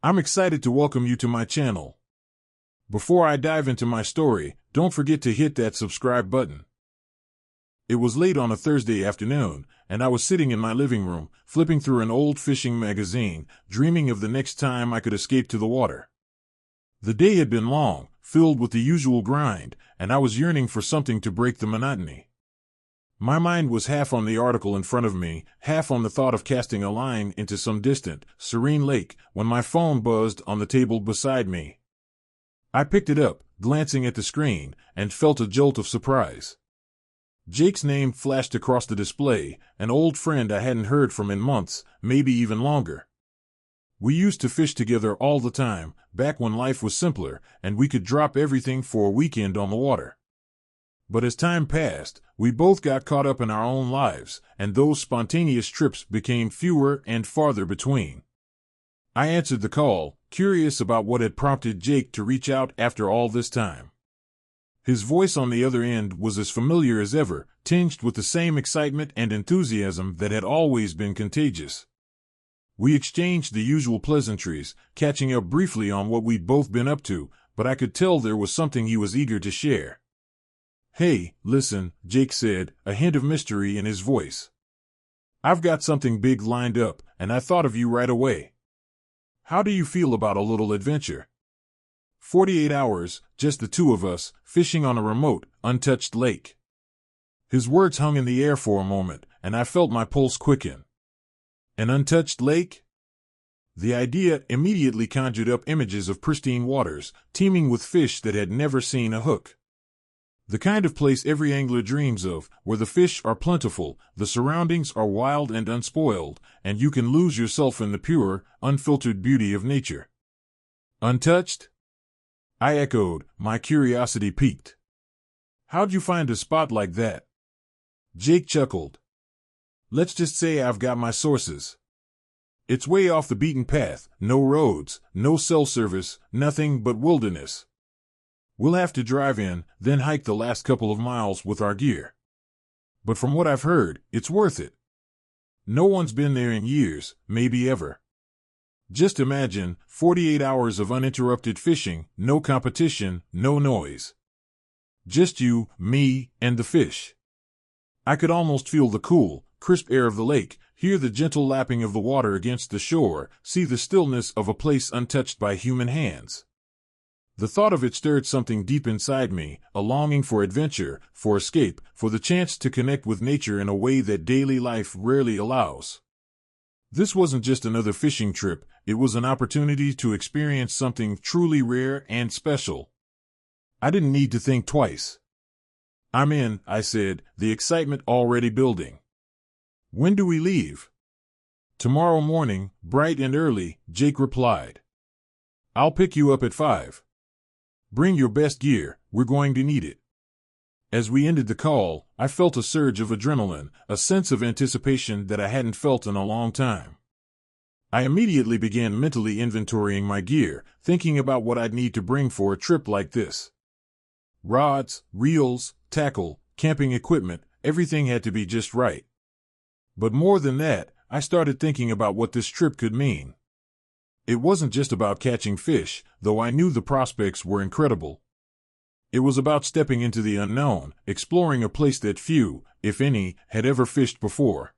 I'm excited to welcome you to my channel. Before I dive into my story, don't forget to hit that subscribe button. It was late on a Thursday afternoon, and I was sitting in my living room, flipping through an old fishing magazine, dreaming of the next time I could escape to the water. The day had been long, filled with the usual grind, and I was yearning for something to break the monotony. My mind was half on the article in front of me, half on the thought of casting a line into some distant, serene lake, when my phone buzzed on the table beside me. I picked it up, glancing at the screen, and felt a jolt of surprise. Jake's name flashed across the display, an old friend I hadn't heard from in months, maybe even longer. We used to fish together all the time, back when life was simpler, and we could drop everything for a weekend on the water. But as time passed, we both got caught up in our own lives, and those spontaneous trips became fewer and farther between. I answered the call, curious about what had prompted Jake to reach out after all this time. His voice on the other end was as familiar as ever, tinged with the same excitement and enthusiasm that had always been contagious. We exchanged the usual pleasantries, catching up briefly on what we'd both been up to, but I could tell there was something he was eager to share. "Hey, listen," Jake said, a hint of mystery in his voice. "I've got something big lined up, and I thought of you right away. How do you feel about a little adventure? 48 hours, just the two of us, fishing on a remote, untouched lake." His words hung in the air for a moment, and I felt my pulse quicken. An untouched lake? The idea immediately conjured up images of pristine waters, teeming with fish that had never seen a hook. The kind of place every angler dreams of, where the fish are plentiful, the surroundings are wild and unspoiled, and you can lose yourself in the pure, unfiltered beauty of nature. Untouched? I echoed, my curiosity piqued. "How'd you find a spot like that?" Jake chuckled. "Let's just say I've got my sources. It's way off the beaten path, no roads, no cell service, nothing but wilderness. We'll have to drive in, then hike the last couple of miles with our gear. But from what I've heard, it's worth it. No one's been there in years, maybe ever. Just imagine, 48 hours of uninterrupted fishing, no competition, no noise. Just you, me, and the fish." I could almost feel the cool, crisp air of the lake, hear the gentle lapping of the water against the shore, see the stillness of a place untouched by human hands. The thought of it stirred something deep inside me, a longing for adventure, for escape, for the chance to connect with nature in a way that daily life rarely allows. This wasn't just another fishing trip, it was an opportunity to experience something truly rare and special. I didn't need to think twice. "I'm in," I said, the excitement already building. "When do we leave?" "Tomorrow morning, bright and early," Jake replied. "I'll pick you up at 5. Bring your best gear, we're going to need it." As we ended the call, I felt a surge of adrenaline, a sense of anticipation that I hadn't felt in a long time. I immediately began mentally inventorying my gear, thinking about what I'd need to bring for a trip like this. Rods, reels, tackle, camping equipment, everything had to be just right. But more than that, I started thinking about what this trip could mean. It wasn't just about catching fish, though I knew the prospects were incredible. It was about stepping into the unknown, exploring a place that few, if any, had ever fished before.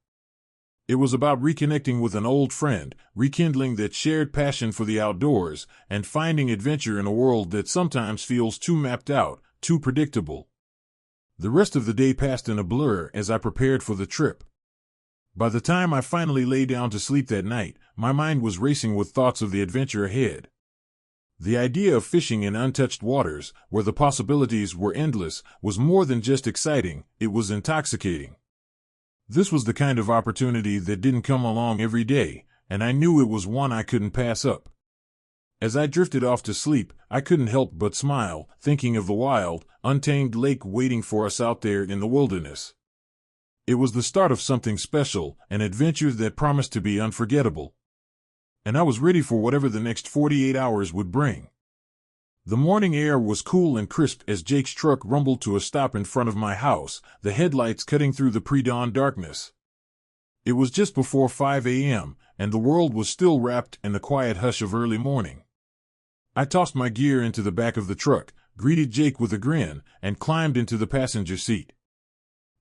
It was about reconnecting with an old friend, rekindling that shared passion for the outdoors, and finding adventure in a world that sometimes feels too mapped out, too predictable. The rest of the day passed in a blur as I prepared for the trip. By the time I finally lay down to sleep that night, my mind was racing with thoughts of the adventure ahead. The idea of fishing in untouched waters, where the possibilities were endless, was more than just exciting, it was intoxicating. This was the kind of opportunity that didn't come along every day, and I knew it was one I couldn't pass up. As I drifted off to sleep, I couldn't help but smile, thinking of the wild, untamed lake waiting for us out there in the wilderness. It was the start of something special, an adventure that promised to be unforgettable. And I was ready for whatever the next 48 hours would bring. The morning air was cool and crisp as Jake's truck rumbled to a stop in front of my house, the headlights cutting through the pre-dawn darkness. It was just before 5 a.m., and the world was still wrapped in the quiet hush of early morning. I tossed my gear into the back of the truck, greeted Jake with a grin, and climbed into the passenger seat.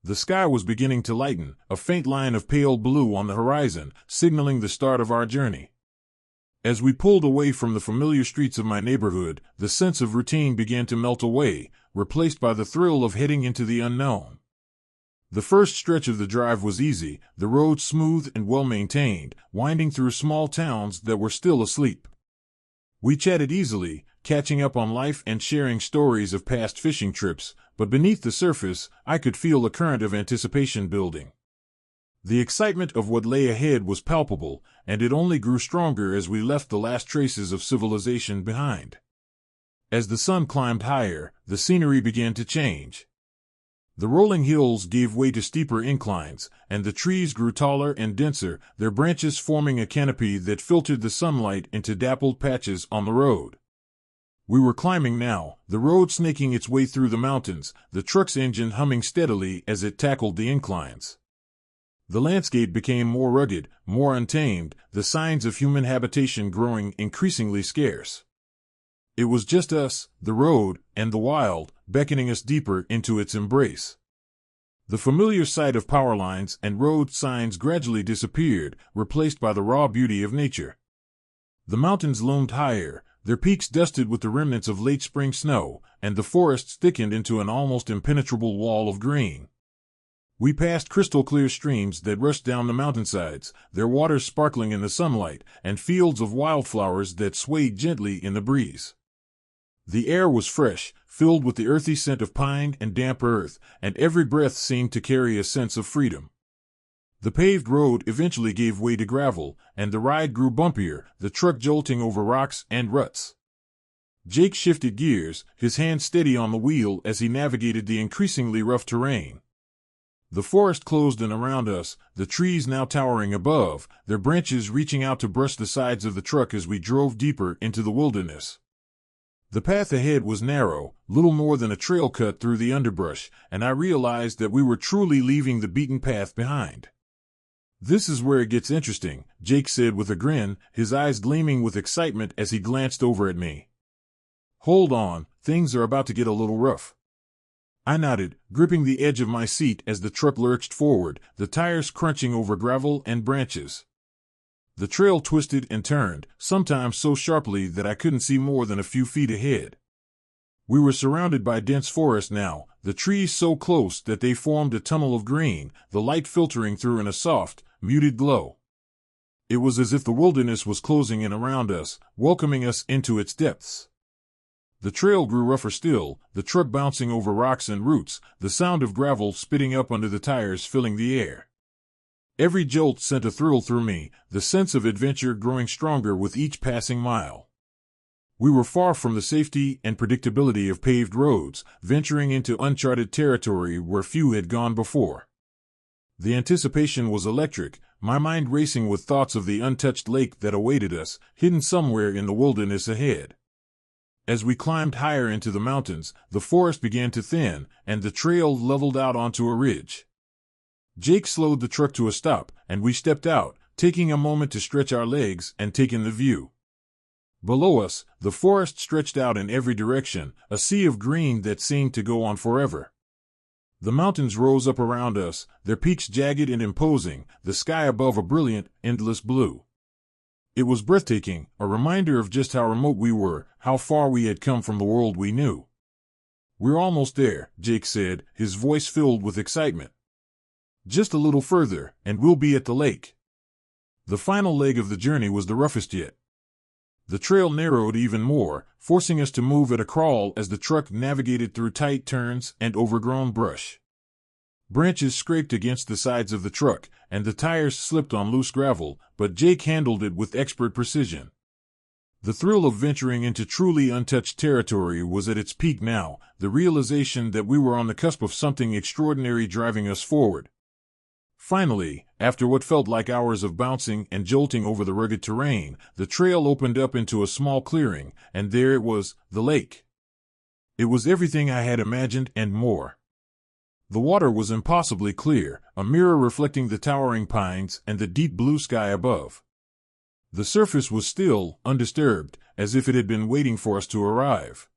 The sky was beginning to lighten, a faint line of pale blue on the horizon, signaling the start of our journey. As we pulled away from the familiar streets of my neighborhood, the sense of routine began to melt away, replaced by the thrill of heading into the unknown. The first stretch of the drive was easy, the road smooth and well-maintained, winding through small towns that were still asleep. We chatted easily, catching up on life and sharing stories of past fishing trips, but beneath the surface, I could feel a current of anticipation building. The excitement of what lay ahead was palpable, and it only grew stronger as we left the last traces of civilization behind. As the sun climbed higher, the scenery began to change. The rolling hills gave way to steeper inclines, and the trees grew taller and denser, their branches forming a canopy that filtered the sunlight into dappled patches on the road. We were climbing now, the road snaking its way through the mountains, the truck's engine humming steadily as it tackled the inclines. The landscape became more rugged, more untamed, the signs of human habitation growing increasingly scarce. It was just us, the road, and the wild, beckoning us deeper into its embrace. The familiar sight of power lines and road signs gradually disappeared, replaced by the raw beauty of nature. The mountains loomed higher, their peaks dusted with the remnants of late spring snow, and the forests thickened into an almost impenetrable wall of green. We passed crystal-clear streams that rushed down the mountainsides, their waters sparkling in the sunlight, and fields of wildflowers that swayed gently in the breeze. The air was fresh, filled with the earthy scent of pine and damp earth, and every breath seemed to carry a sense of freedom. The paved road eventually gave way to gravel, and the ride grew bumpier, the truck jolting over rocks and ruts. Jake shifted gears, his hand steady on the wheel as he navigated the increasingly rough terrain. The forest closed in around us, the trees now towering above, their branches reaching out to brush the sides of the truck as we drove deeper into the wilderness. The path ahead was narrow, little more than a trail cut through the underbrush, and I realized that we were truly leaving the beaten path behind. "This is where it gets interesting," Jake said with a grin, his eyes gleaming with excitement as he glanced over at me. "Hold on, things are about to get a little rough." I nodded, gripping the edge of my seat as the truck lurched forward, the tires crunching over gravel and branches. The trail twisted and turned, sometimes so sharply that I couldn't see more than a few feet ahead. We were surrounded by dense forest now, the trees so close that they formed a tunnel of green, the light filtering through in a soft, muted glow. It was as if the wilderness was closing in around us, welcoming us into its depths. The trail grew rougher still, the truck bouncing over rocks and roots, the sound of gravel spitting up under the tires filling the air. Every jolt sent a thrill through me, the sense of adventure growing stronger with each passing mile. We were far from the safety and predictability of paved roads, venturing into uncharted territory where few had gone before. The anticipation was electric, my mind racing with thoughts of the untouched lake that awaited us, hidden somewhere in the wilderness ahead. As we climbed higher into the mountains, the forest began to thin, and the trail leveled out onto a ridge. Jake slowed the truck to a stop, and we stepped out, taking a moment to stretch our legs and take in the view. Below us, the forest stretched out in every direction, a sea of green that seemed to go on forever. The mountains rose up around us, their peaks jagged and imposing, the sky above a brilliant, endless blue. It was breathtaking, a reminder of just how remote we were, how far we had come from the world we knew. "We're almost there," Jake said, his voice filled with excitement. "Just a little further, and we'll be at the lake." The final leg of the journey was the roughest yet. The trail narrowed even more, forcing us to move at a crawl as the truck navigated through tight turns and overgrown brush. Branches scraped against the sides of the truck, and the tires slipped on loose gravel, but Jake handled it with expert precision. The thrill of venturing into truly untouched territory was at its peak now, the realization that we were on the cusp of something extraordinary driving us forward. Finally, after what felt like hours of bouncing and jolting over the rugged terrain, the trail opened up into a small clearing, and there it was, the lake. It was everything I had imagined and more. The water was impossibly clear, a mirror reflecting the towering pines and the deep blue sky above. The surface was still, undisturbed, as if it had been waiting for us to arrive.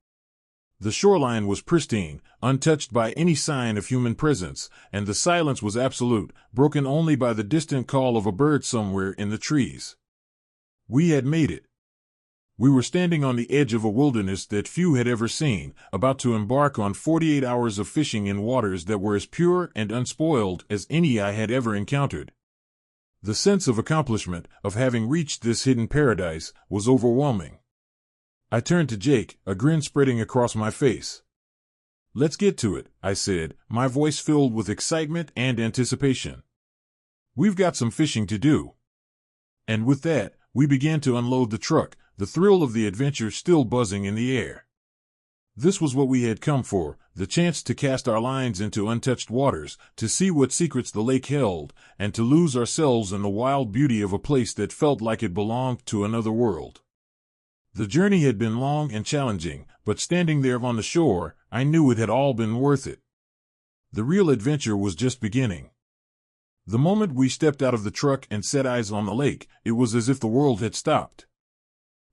The shoreline was pristine, untouched by any sign of human presence, and the silence was absolute, broken only by the distant call of a bird somewhere in the trees. We had made it. We were standing on the edge of a wilderness that few had ever seen, about to embark on 48 hours of fishing in waters that were as pure and unspoiled as any I had ever encountered. The sense of accomplishment, of having reached this hidden paradise, was overwhelming. I turned to Jake, a grin spreading across my face. "Let's get to it," I said, my voice filled with excitement and anticipation. "We've got some fishing to do." And with that, we began to unload the truck, the thrill of the adventure still buzzing in the air. This was what we had come for, the chance to cast our lines into untouched waters, to see what secrets the lake held, and to lose ourselves in the wild beauty of a place that felt like it belonged to another world. The journey had been long and challenging, but standing there on the shore, I knew it had all been worth it. The real adventure was just beginning. The moment we stepped out of the truck and set eyes on the lake, it was as if the world had stopped.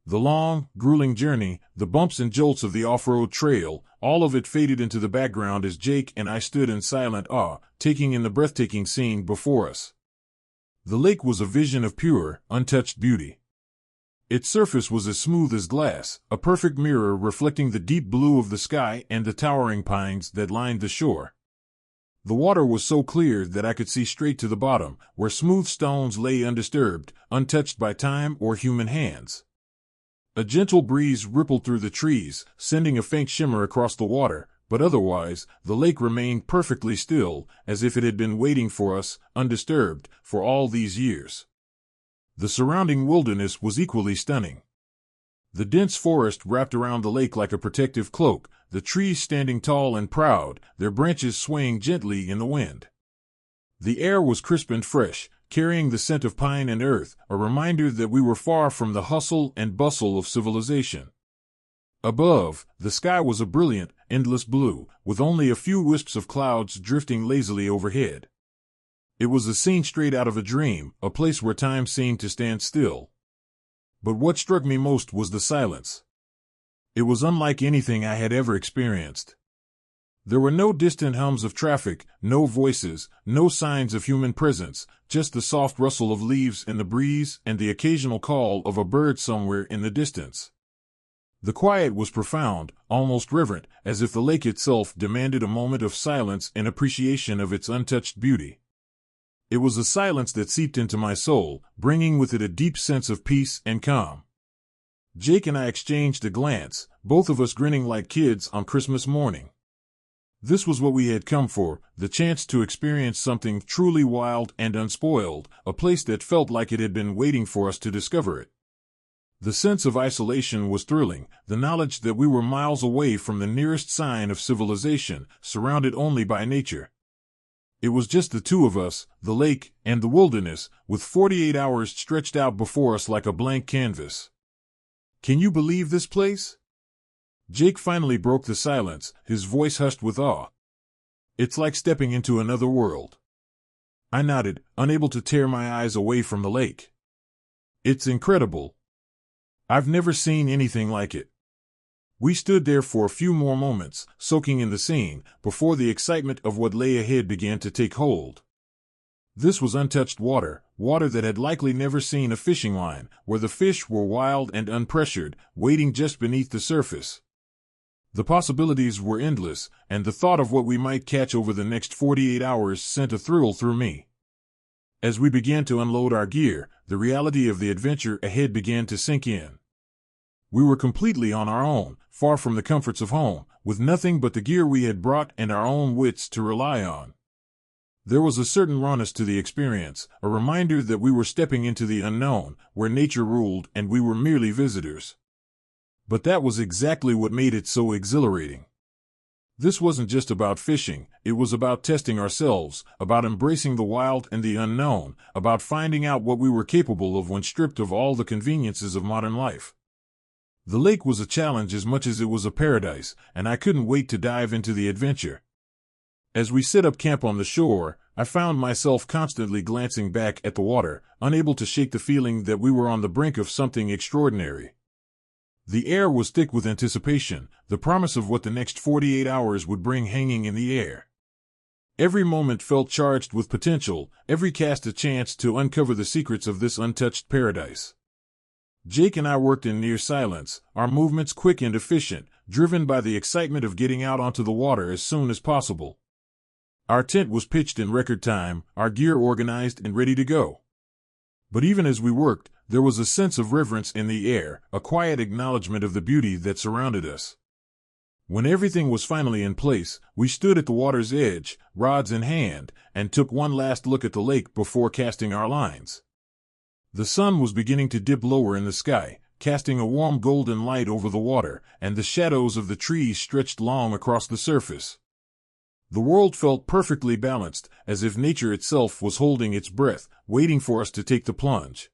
The long, grueling journey, the bumps and jolts of the off-road trail, all of it faded into the background as Jake and I stood in silent awe, taking in the breathtaking scene before us. The lake was a vision of pure, untouched beauty. Its surface was as smooth as glass, a perfect mirror reflecting the deep blue of the sky and the towering pines that lined the shore. The water was so clear that I could see straight to the bottom, where smooth stones lay undisturbed, untouched by time or human hands. A gentle breeze rippled through the trees, sending a faint shimmer across the water, but otherwise, the lake remained perfectly still, as if it had been waiting for us, undisturbed, for all these years. The surrounding wilderness was equally stunning. The dense forest wrapped around the lake like a protective cloak, the trees standing tall and proud, their branches swaying gently in the wind. The air was crisp and fresh, carrying the scent of pine and earth, a reminder that we were far from the hustle and bustle of civilization. Above, the sky was a brilliant, endless blue, with only a few wisps of clouds drifting lazily overhead. It was a scene straight out of a dream, a place where time seemed to stand still. But what struck me most was the silence. It was unlike anything I had ever experienced. There were no distant hums of traffic, no voices, no signs of human presence, just the soft rustle of leaves in the breeze and the occasional call of a bird somewhere in the distance. The quiet was profound, almost reverent, as if the lake itself demanded a moment of silence in appreciation of its untouched beauty. It was a silence that seeped into my soul, bringing with it a deep sense of peace and calm. Jake and I exchanged a glance, both of us grinning like kids on Christmas morning. This was what we had come for, the chance to experience something truly wild and unspoiled, a place that felt like it had been waiting for us to discover it. The sense of isolation was thrilling, the knowledge that we were miles away from the nearest sign of civilization, surrounded only by nature. It was just the two of us, the lake, and the wilderness, with 48 hours stretched out before us like a blank canvas. "Can you believe this place?" Jake finally broke the silence, his voice hushed with awe. "It's like stepping into another world." I nodded, unable to tear my eyes away from the lake. "It's incredible. I've never seen anything like it." We stood there for a few more moments, soaking in the scene, before the excitement of what lay ahead began to take hold. This was untouched water, water that had likely never seen a fishing line, where the fish were wild and unpressured, waiting just beneath the surface. The possibilities were endless, and the thought of what we might catch over the next 48 hours sent a thrill through me. As we began to unload our gear, the reality of the adventure ahead began to sink in. We were completely on our own, far from the comforts of home, with nothing but the gear we had brought and our own wits to rely on. There was a certain rawness to the experience, a reminder that we were stepping into the unknown, where nature ruled and we were merely visitors. But that was exactly what made it so exhilarating. This wasn't just about fishing, it was about testing ourselves, about embracing the wild and the unknown, about finding out what we were capable of when stripped of all the conveniences of modern life. The lake was a challenge as much as it was a paradise, and I couldn't wait to dive into the adventure. As we set up camp on the shore, I found myself constantly glancing back at the water, unable to shake the feeling that we were on the brink of something extraordinary. The air was thick with anticipation, the promise of what the next 48 hours would bring hanging in the air. Every moment felt charged with potential, every cast a chance to uncover the secrets of this untouched paradise. Jake and I worked in near silence, our movements quick and efficient, driven by the excitement of getting out onto the water as soon as possible. Our tent was pitched in record time, our gear organized and ready to go. But even as we worked, there was a sense of reverence in the air, a quiet acknowledgement of the beauty that surrounded us. When everything was finally in place, we stood at the water's edge, rods in hand, and took one last look at the lake before casting our lines. The sun was beginning to dip lower in the sky, casting a warm golden light over the water, and the shadows of the trees stretched long across the surface. The world felt perfectly balanced, as if nature itself was holding its breath, waiting for us to take the plunge.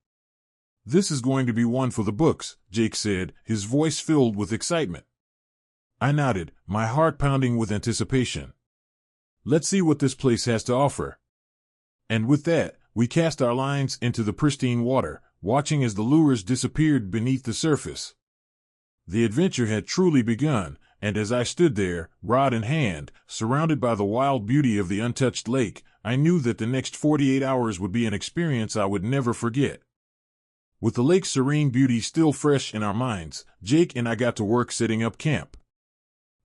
"This is going to be one for the books," Jake said, his voice filled with excitement. I nodded, my heart pounding with anticipation. "Let's see what this place has to offer." And with that, we cast our lines into the pristine water, watching as the lures disappeared beneath the surface. The adventure had truly begun, and as I stood there, rod in hand, surrounded by the wild beauty of the untouched lake, I knew that the next 48 hours would be an experience I would never forget. With the lake's serene beauty still fresh in our minds, Jake and I got to work setting up camp.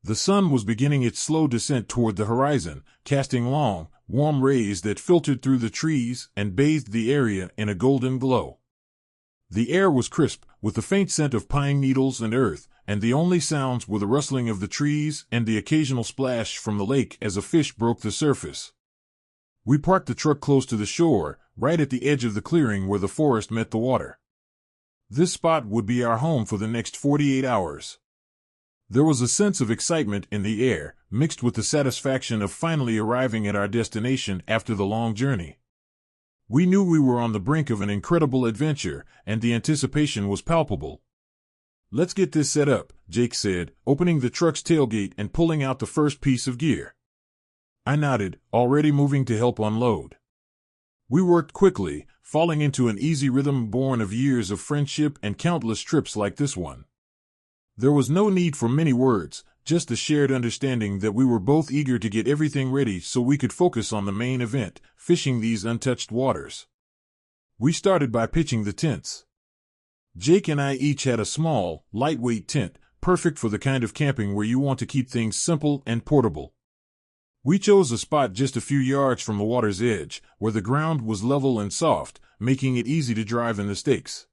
The sun was beginning its slow descent toward the horizon, casting long, warm rays that filtered through the trees and bathed the area in a golden glow. The air was crisp, with the faint scent of pine needles and earth, and the only sounds were the rustling of the trees and the occasional splash from the lake as a fish broke the surface. We parked the truck close to the shore, right at the edge of the clearing where the forest met the water. This spot would be our home for the next 48 hours. There was a sense of excitement in the air, mixed with the satisfaction of finally arriving at our destination after the long journey. We knew we were on the brink of an incredible adventure, and the anticipation was palpable. "Let's get this set up," Jake said, opening the truck's tailgate and pulling out the first piece of gear. I nodded, already moving to help unload. We worked quickly, falling into an easy rhythm born of years of friendship and countless trips like this one. There was no need for many words, just a shared understanding that we were both eager to get everything ready so we could focus on the main event, fishing these untouched waters. We started by pitching the tents. Jake and I each had a small, lightweight tent, perfect for the kind of camping where you want to keep things simple and portable. We chose a spot just a few yards from the water's edge, where the ground was level and soft, making it easy to drive in the stakes.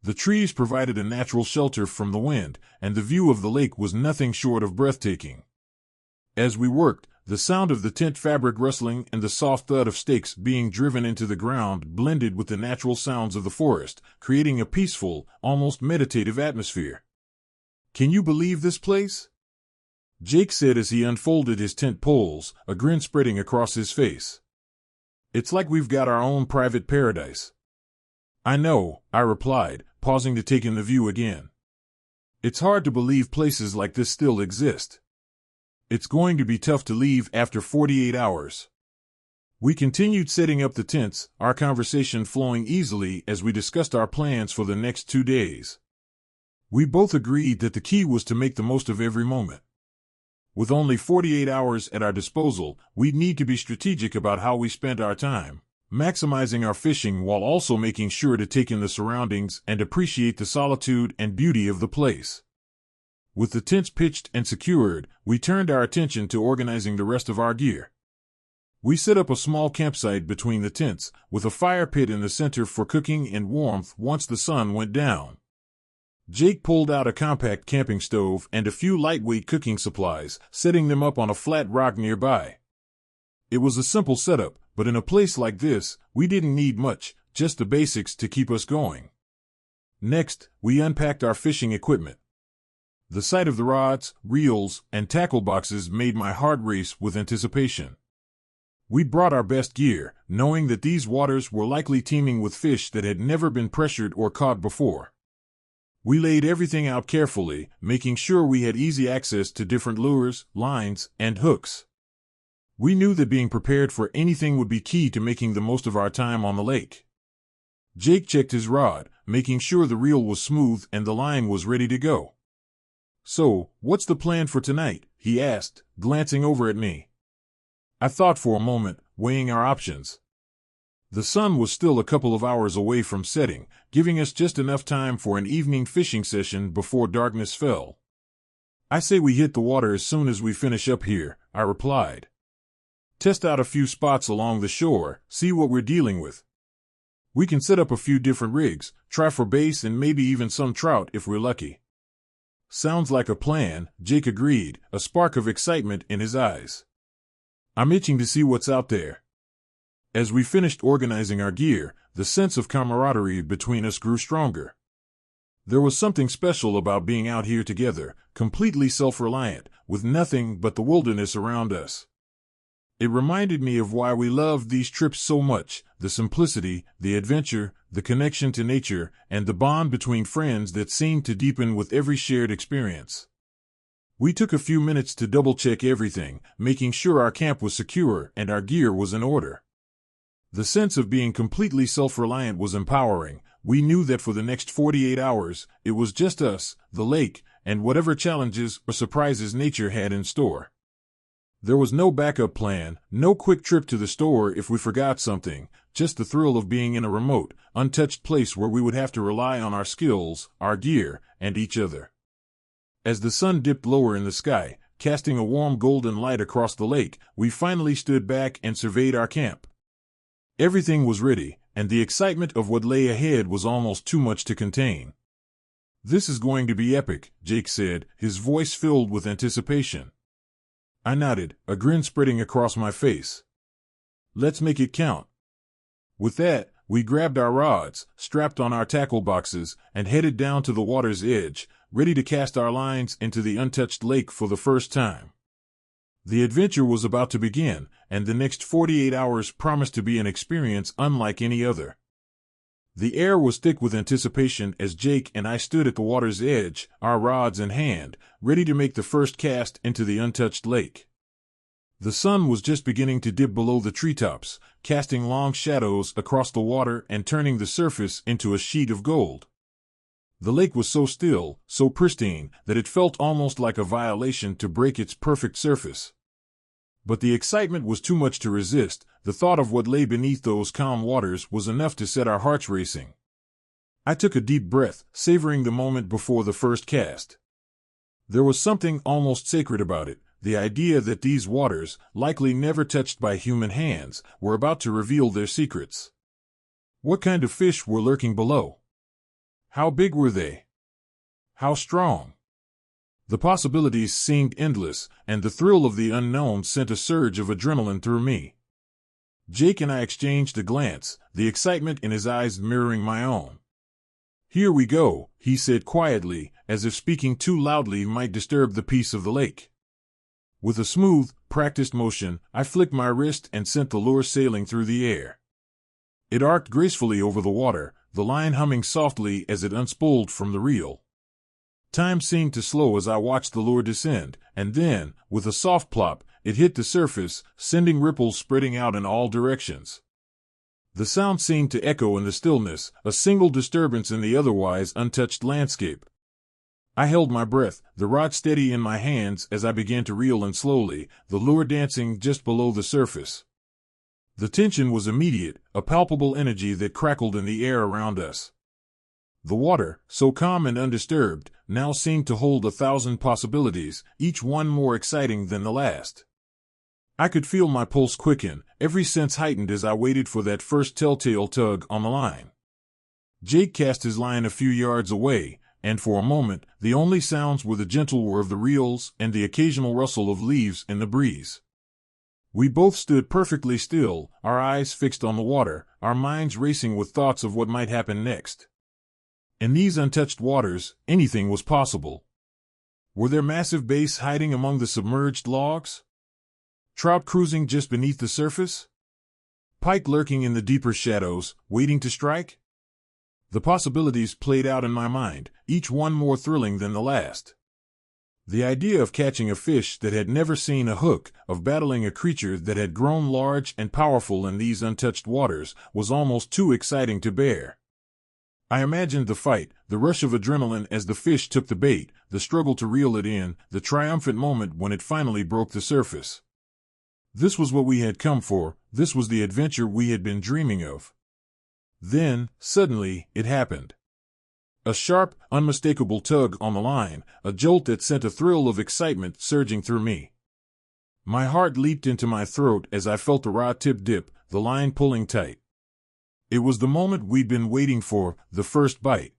The trees provided a natural shelter from the wind, and the view of the lake was nothing short of breathtaking. As we worked, the sound of the tent fabric rustling and the soft thud of stakes being driven into the ground blended with the natural sounds of the forest, creating a peaceful, almost meditative atmosphere. "Can you believe this place?" Jake said as he unfolded his tent poles, a grin spreading across his face. "It's like we've got our own private paradise." "I know," I replied, pausing to take in the view again. "It's hard to believe places like this still exist. It's going to be tough to leave after 48 hours. We continued setting up the tents, our conversation flowing easily as we discussed our plans for the next 2 days. We both agreed that the key was to make the most of every moment. With only 48 hours at our disposal, we'd need to be strategic about how we spent our time, maximizing our fishing while also making sure to take in the surroundings and appreciate the solitude and beauty of the place. With the tents pitched and secured, we turned our attention to organizing the rest of our gear. We set up a small campsite between the tents, with a fire pit in the center for cooking and warmth once the sun went down. Jake pulled out a compact camping stove and a few lightweight cooking supplies, setting them up on a flat rock nearby. It was a simple setup, but in a place like this, we didn't need much, just the basics to keep us going. Next, we unpacked our fishing equipment. The sight of the rods, reels, and tackle boxes made my heart race with anticipation. We brought our best gear, knowing that these waters were likely teeming with fish that had never been pressured or caught before. We laid everything out carefully, making sure we had easy access to different lures, lines, and hooks. We knew that being prepared for anything would be key to making the most of our time on the lake. Jake checked his rod, making sure the reel was smooth and the line was ready to go. "So, what's the plan for tonight?" he asked, glancing over at me. I thought for a moment, weighing our options. The sun was still a couple of hours away from setting, giving us just enough time for an evening fishing session before darkness fell. "I say we hit the water as soon as we finish up here," I replied. "Test out a few spots along the shore, see what we're dealing with. We can set up a few different rigs, try for bass and maybe even some trout if we're lucky." "Sounds like a plan," Jake agreed, a spark of excitement in his eyes. "I'm itching to see what's out there." As we finished organizing our gear, the sense of camaraderie between us grew stronger. There was something special about being out here together, completely self-reliant, with nothing but the wilderness around us. It reminded me of why we loved these trips so much: the simplicity, the adventure, the connection to nature, and the bond between friends that seemed to deepen with every shared experience. We took a few minutes to double-check everything, making sure our camp was secure and our gear was in order. The sense of being completely self-reliant was empowering. We knew that for the next 48 hours, it was just us, the lake, and whatever challenges or surprises nature had in store. There was no backup plan, no quick trip to the store if we forgot something, just the thrill of being in a remote, untouched place where we would have to rely on our skills, our gear, and each other. As the sun dipped lower in the sky, casting a warm golden light across the lake, we finally stood back and surveyed our camp. Everything was ready, and the excitement of what lay ahead was almost too much to contain. "This is going to be epic," Jake said, his voice filled with anticipation. I nodded, a grin spreading across my face. "Let's make it count." With that, we grabbed our rods, strapped on our tackle boxes, and headed down to the water's edge, ready to cast our lines into the untouched lake for the first time. The adventure was about to begin, and the next 48 hours promised to be an experience unlike any other. The air was thick with anticipation as Jake and I stood at the water's edge, our rods in hand, ready to make the first cast into the untouched lake. The sun was just beginning to dip below the treetops, casting long shadows across the water and turning the surface into a sheet of gold. The lake was so still, so pristine, that it felt almost like a violation to break its perfect surface. But the excitement was too much to resist. The thought of what lay beneath those calm waters was enough to set our hearts racing. I took a deep breath, savoring the moment before the first cast. There was something almost sacred about it, the idea that these waters, likely never touched by human hands, were about to reveal their secrets. What kind of fish were lurking below? How big were they? How strong? The possibilities seemed endless, and the thrill of the unknown sent a surge of adrenaline through me. Jake and I exchanged a glance, the excitement in his eyes mirroring my own. "Here we go," he said quietly, as if speaking too loudly might disturb the peace of the lake. With a smooth, practiced motion, I flicked my wrist and sent the lure sailing through the air. It arced gracefully over the water, the line humming softly as it unspooled from the reel. Time seemed to slow as I watched the lure descend, and then, with a soft plop, it hit the surface, sending ripples spreading out in all directions. The sound seemed to echo in the stillness, a single disturbance in the otherwise untouched landscape. I held my breath, the rod steady in my hands as I began to reel in slowly, the lure dancing just below the surface. The tension was immediate, a palpable energy that crackled in the air around us. The water, so calm and undisturbed, now seemed to hold 1,000 possibilities, each one more exciting than the last. I could feel my pulse quicken, every sense heightened as I waited for that first telltale tug on the line. Jake cast his line a few yards away, and for a moment, the only sounds were the gentle whir of the reels and the occasional rustle of leaves in the breeze. We both stood perfectly still, our eyes fixed on the water, our minds racing with thoughts of what might happen next. In these untouched waters, anything was possible. Were there massive bass hiding among the submerged logs? Trout cruising just beneath the surface? Pike lurking in the deeper shadows, waiting to strike? The possibilities played out in my mind, each one more thrilling than the last. The idea of catching a fish that had never seen a hook, of battling a creature that had grown large and powerful in these untouched waters, was almost too exciting to bear. I imagined the fight, the rush of adrenaline as the fish took the bait, the struggle to reel it in, the triumphant moment when it finally broke the surface. This was what we had come for, this was the adventure we had been dreaming of. Then, suddenly, it happened. A sharp, unmistakable tug on the line, a jolt that sent a thrill of excitement surging through me. My heart leaped into my throat as I felt the rod tip dip, the line pulling tight. It was the moment we'd been waiting for, the first bite.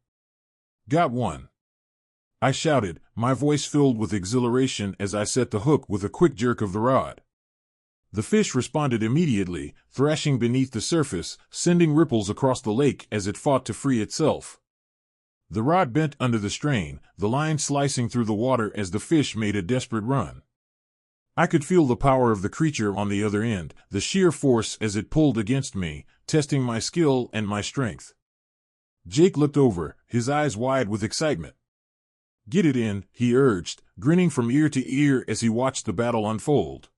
Got one! I shouted, my voice filled with exhilaration as I set the hook with a quick jerk of the rod. The fish responded immediately, thrashing beneath the surface, sending ripples across the lake as it fought to free itself. The rod bent under the strain, the line slicing through the water as the fish made a desperate run. I could feel the power of the creature on the other end, the sheer force as it pulled against me, testing my skill and my strength. Jake looked over, his eyes wide with excitement. "Get it in," he urged, grinning from ear to ear as he watched the battle unfold.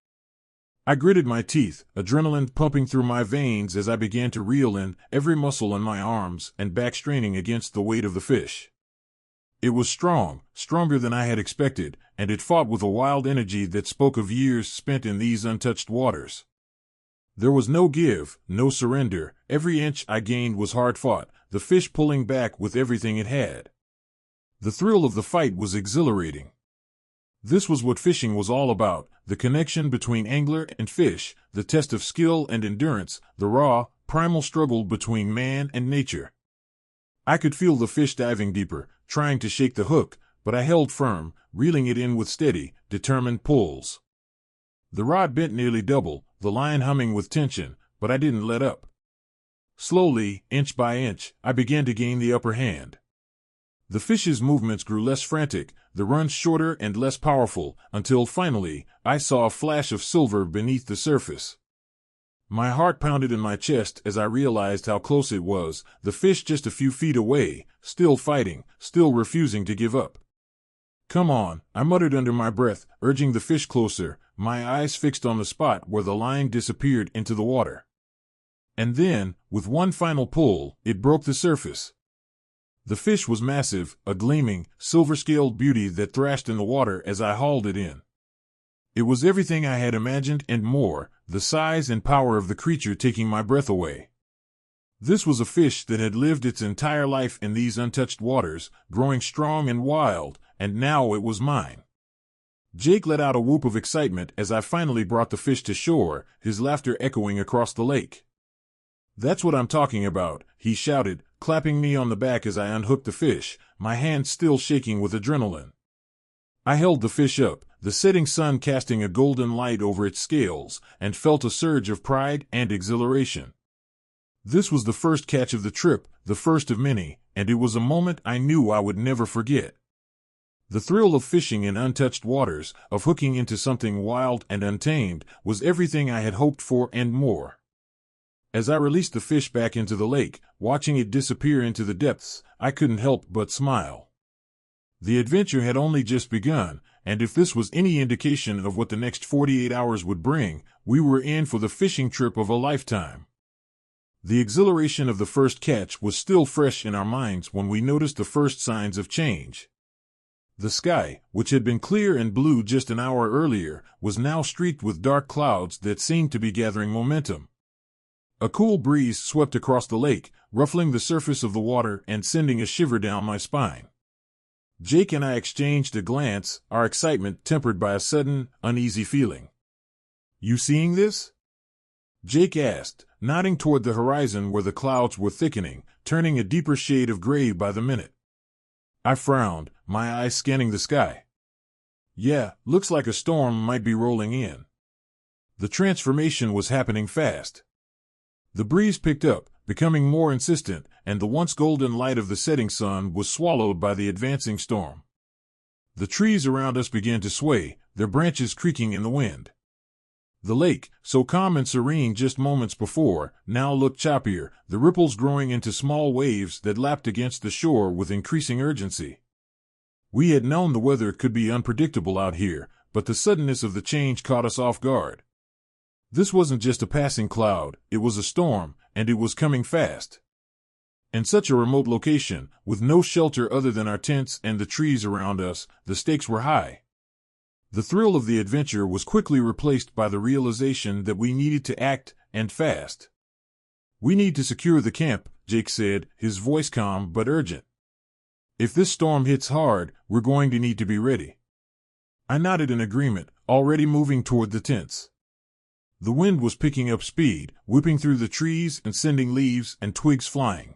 I gritted my teeth, adrenaline pumping through my veins as I began to reel in, every muscle in my arms and back straining against the weight of the fish. It was strong, stronger than I had expected, and it fought with a wild energy that spoke of years spent in these untouched waters. There was no give, no surrender, every inch I gained was hard-fought, the fish pulling back with everything it had. The thrill of the fight was exhilarating. This was what fishing was all about, the connection between angler and fish, the test of skill and endurance, the raw, primal struggle between man and nature. I could feel the fish diving deeper, trying to shake the hook, but I held firm, reeling it in with steady, determined pulls. The rod bent nearly double, the line humming with tension, but I didn't let up. Slowly, inch by inch, I began to gain the upper hand. The fish's movements grew less frantic, the runs shorter and less powerful, until finally, I saw a flash of silver beneath the surface. My heart pounded in my chest as I realized how close it was, the fish just a few feet away, still fighting, still refusing to give up. "Come on," I muttered under my breath, urging the fish closer, my eyes fixed on the spot where the line disappeared into the water. And then, with one final pull, it broke the surface. The fish was massive, a gleaming, silver-scaled beauty that thrashed in the water as I hauled it in. It was everything I had imagined and more, the size and power of the creature taking my breath away. This was a fish that had lived its entire life in these untouched waters, growing strong and wild, and now it was mine. Jake let out a whoop of excitement as I finally brought the fish to shore, his laughter echoing across the lake. "That's what I'm talking about," he shouted, clapping me on the back as I unhooked the fish, my hands still shaking with adrenaline. I held the fish up, the setting sun casting a golden light over its scales, and felt a surge of pride and exhilaration. This was the first catch of the trip, the first of many, and it was a moment I knew I would never forget. The thrill of fishing in untouched waters, of hooking into something wild and untamed, was everything I had hoped for and more. As I released the fish back into the lake, watching it disappear into the depths, I couldn't help but smile. The adventure had only just begun, and if this was any indication of what the next 48 hours would bring, we were in for the fishing trip of a lifetime. The exhilaration of the first catch was still fresh in our minds when we noticed the first signs of change. The sky, which had been clear and blue just an hour earlier, was now streaked with dark clouds that seemed to be gathering momentum. A cool breeze swept across the lake, ruffling the surface of the water and sending a shiver down my spine. Jake and I exchanged a glance, our excitement tempered by a sudden, uneasy feeling. "You seeing this?" Jake asked, nodding toward the horizon where the clouds were thickening, turning a deeper shade of gray by the minute. I frowned, my eyes scanning the sky. "Yeah, looks like a storm might be rolling in." The transformation was happening fast. The breeze picked up, becoming more insistent, and the once golden light of the setting sun was swallowed by the advancing storm. The trees around us began to sway, their branches creaking in the wind. The lake, so calm and serene just moments before, now looked choppier, the ripples growing into small waves that lapped against the shore with increasing urgency. We had known the weather could be unpredictable out here, but the suddenness of the change caught us off guard. This wasn't just a passing cloud, it was a storm, and it was coming fast. In such a remote location, with no shelter other than our tents and the trees around us, the stakes were high. The thrill of the adventure was quickly replaced by the realization that we needed to act, and fast. "We need to secure the camp," Jake said, his voice calm but urgent. "If this storm hits hard, we're going to need to be ready." I nodded in agreement, already moving toward the tents. The wind was picking up speed, whipping through the trees and sending leaves and twigs flying.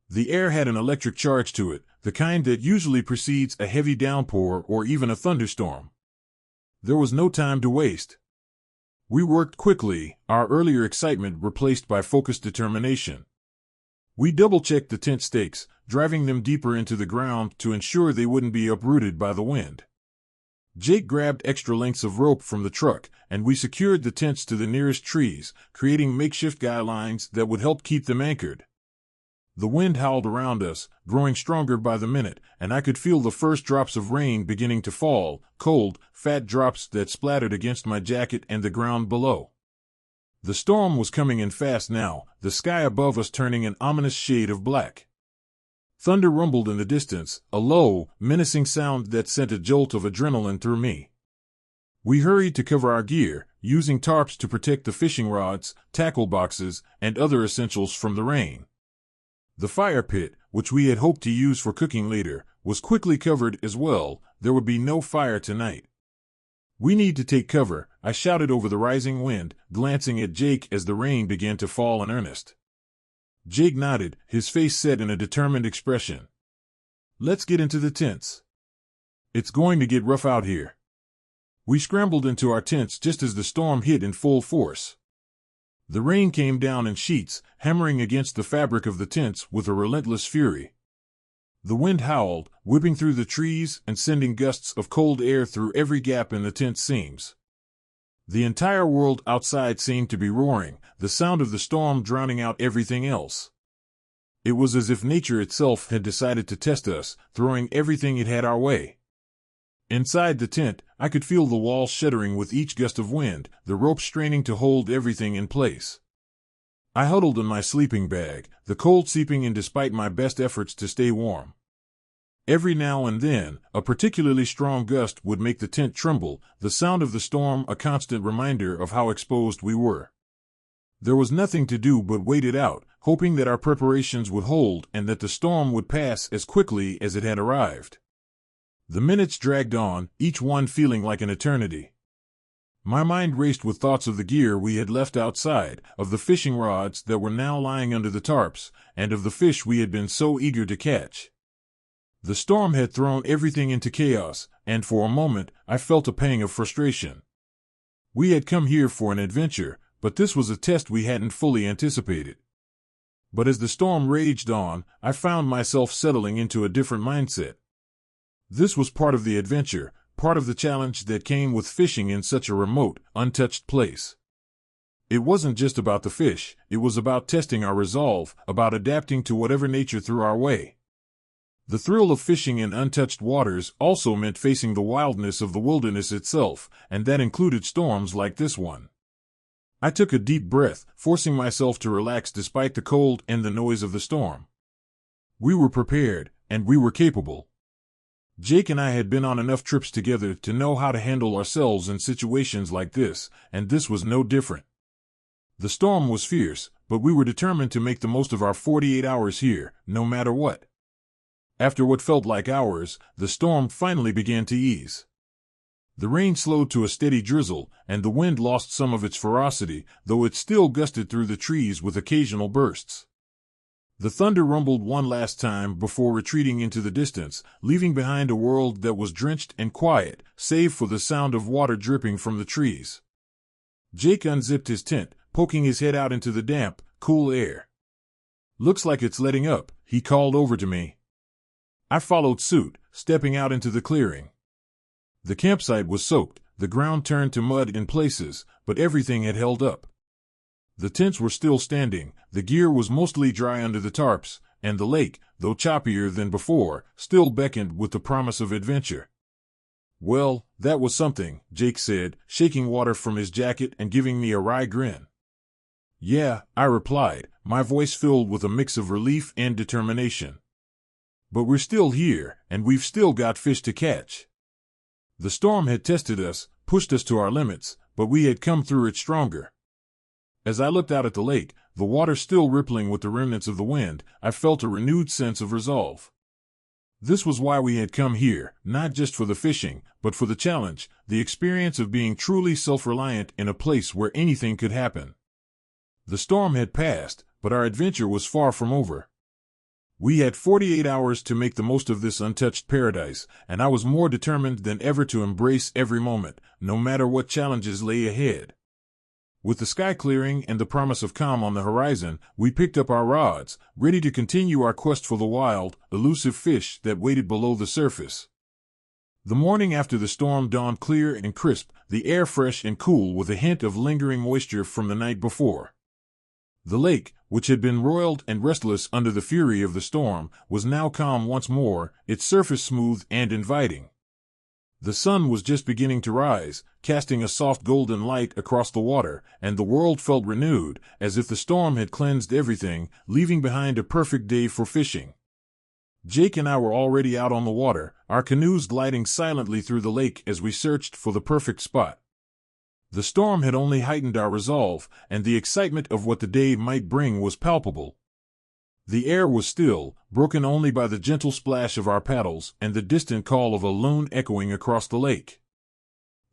The air had an electric charge to it, the kind that usually precedes a heavy downpour or even a thunderstorm. There was no time to waste. We worked quickly, our earlier excitement replaced by focused determination. We double-checked the tent stakes, driving them deeper into the ground to ensure they wouldn't be uprooted by the wind. Jake grabbed extra lengths of rope from the truck, and we secured the tents to the nearest trees, creating makeshift guy lines that would help keep them anchored. The wind howled around us, growing stronger by the minute, and I could feel the first drops of rain beginning to fall, cold, fat drops that splattered against my jacket and the ground below. The storm was coming in fast now, the sky above us turning an ominous shade of black. Thunder rumbled in the distance, a low, menacing sound that sent a jolt of adrenaline through me. We hurried to cover our gear, using tarps to protect the fishing rods, tackle boxes, and other essentials from the rain. The fire pit, which we had hoped to use for cooking later, was quickly covered as well. There would be no fire tonight. "We need to take cover," I shouted over the rising wind, glancing at Jake as the rain began to fall in earnest. Jake nodded, his face set in a determined expression. "Let's get into the tents. It's going to get rough out here." We scrambled into our tents just as the storm hit in full force. The rain came down in sheets, hammering against the fabric of the tents with a relentless fury. The wind howled, whipping through the trees and sending gusts of cold air through every gap in the tent seams. The entire world outside seemed to be roaring, the sound of the storm drowning out everything else. It was as if nature itself had decided to test us, throwing everything it had our way. Inside the tent, I could feel the walls shuddering with each gust of wind, the rope straining to hold everything in place. I huddled in my sleeping bag, the cold seeping in despite my best efforts to stay warm. Every now and then, a particularly strong gust would make the tent tremble, the sound of the storm a constant reminder of how exposed we were. There was nothing to do but wait it out, hoping that our preparations would hold and that the storm would pass as quickly as it had arrived. The minutes dragged on, each one feeling like an eternity. My mind raced with thoughts of the gear we had left outside, of the fishing rods that were now lying under the tarps, and of the fish we had been so eager to catch. The storm had thrown everything into chaos, and for a moment I felt a pang of frustration. We had come here for an adventure, but this was a test we hadn't fully anticipated. But as the storm raged on, I found myself settling into a different mindset. This was part of the adventure, part of the challenge that came with fishing in such a remote, untouched place. It wasn't just about the fish, it was about testing our resolve, about adapting to whatever nature threw our way. The thrill of fishing in untouched waters also meant facing the wildness of the wilderness itself, and that included storms like this one. I took a deep breath, forcing myself to relax despite the cold and the noise of the storm. We were prepared, and we were capable. Jake and I had been on enough trips together to know how to handle ourselves in situations like this, and this was no different. The storm was fierce, but we were determined to make the most of our 48 hours here, no matter what. After what felt like hours, the storm finally began to ease. The rain slowed to a steady drizzle, and the wind lost some of its ferocity, though it still gusted through the trees with occasional bursts. The thunder rumbled one last time before retreating into the distance, leaving behind a world that was drenched and quiet, save for the sound of water dripping from the trees. Jake unzipped his tent, poking his head out into the damp, cool air. "Looks like it's letting up," he called over to me. I followed suit, stepping out into the clearing. The campsite was soaked, the ground turned to mud in places, but everything had held up. The tents were still standing, the gear was mostly dry under the tarps, and the lake, though choppier than before, still beckoned with the promise of adventure. "Well, that was something," Jake said, shaking water from his jacket and giving me a wry grin. "Yeah," I replied, my voice filled with a mix of relief and determination. "But we're still here, and we've still got fish to catch." The storm had tested us, pushed us to our limits, but we had come through it stronger. As I looked out at the lake, the water still rippling with the remnants of the wind, I felt a renewed sense of resolve. This was why we had come here, not just for the fishing, but for the challenge, the experience of being truly self-reliant in a place where anything could happen. The storm had passed, but our adventure was far from over. We had 48 hours to make the most of this untouched paradise, and I was more determined than ever to embrace every moment, no matter what challenges lay ahead. With the sky clearing and the promise of calm on the horizon, we picked up our rods, ready to continue our quest for the wild, elusive fish that waited below the surface. The morning after the storm dawned clear and crisp, the air fresh and cool with a hint of lingering moisture from the night before. The lake, which had been roiled and restless under the fury of the storm, was now calm once more, its surface smooth and inviting. The sun was just beginning to rise, casting a soft golden light across the water, and the world felt renewed, as if the storm had cleansed everything, leaving behind a perfect day for fishing. Jake and I were already out on the water, our canoes gliding silently through the lake as we searched for the perfect spot. The storm had only heightened our resolve, and the excitement of what the day might bring was palpable. The air was still, broken only by the gentle splash of our paddles and the distant call of a loon echoing across the lake.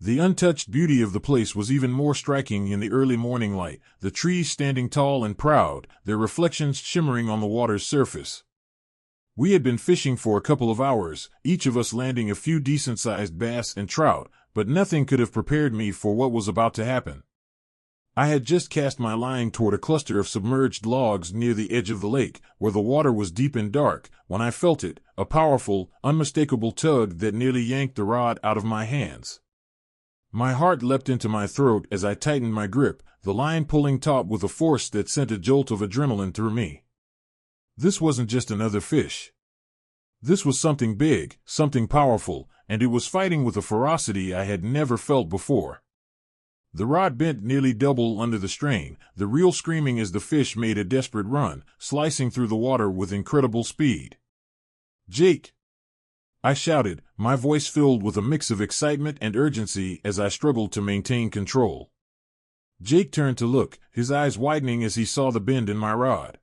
The untouched beauty of the place was even more striking in the early morning light, the trees standing tall and proud, their reflections shimmering on the water's surface. We had been fishing for a couple of hours, each of us landing a few decent-sized bass and trout, but nothing could have prepared me for what was about to happen. I had just cast my line toward a cluster of submerged logs near the edge of the lake, where the water was deep and dark, when I felt it, a powerful, unmistakable tug that nearly yanked the rod out of my hands. My heart leapt into my throat as I tightened my grip, the line pulling taut with a force that sent a jolt of adrenaline through me. This wasn't just another fish. This was something big, something powerful, and it was fighting with a ferocity I had never felt before. The rod bent nearly double under the strain, the reel screaming as the fish made a desperate run, slicing through the water with incredible speed. "Jake!" I shouted, my voice filled with a mix of excitement and urgency as I struggled to maintain control. Jake turned to look, his eyes widening as he saw the bend in my rod.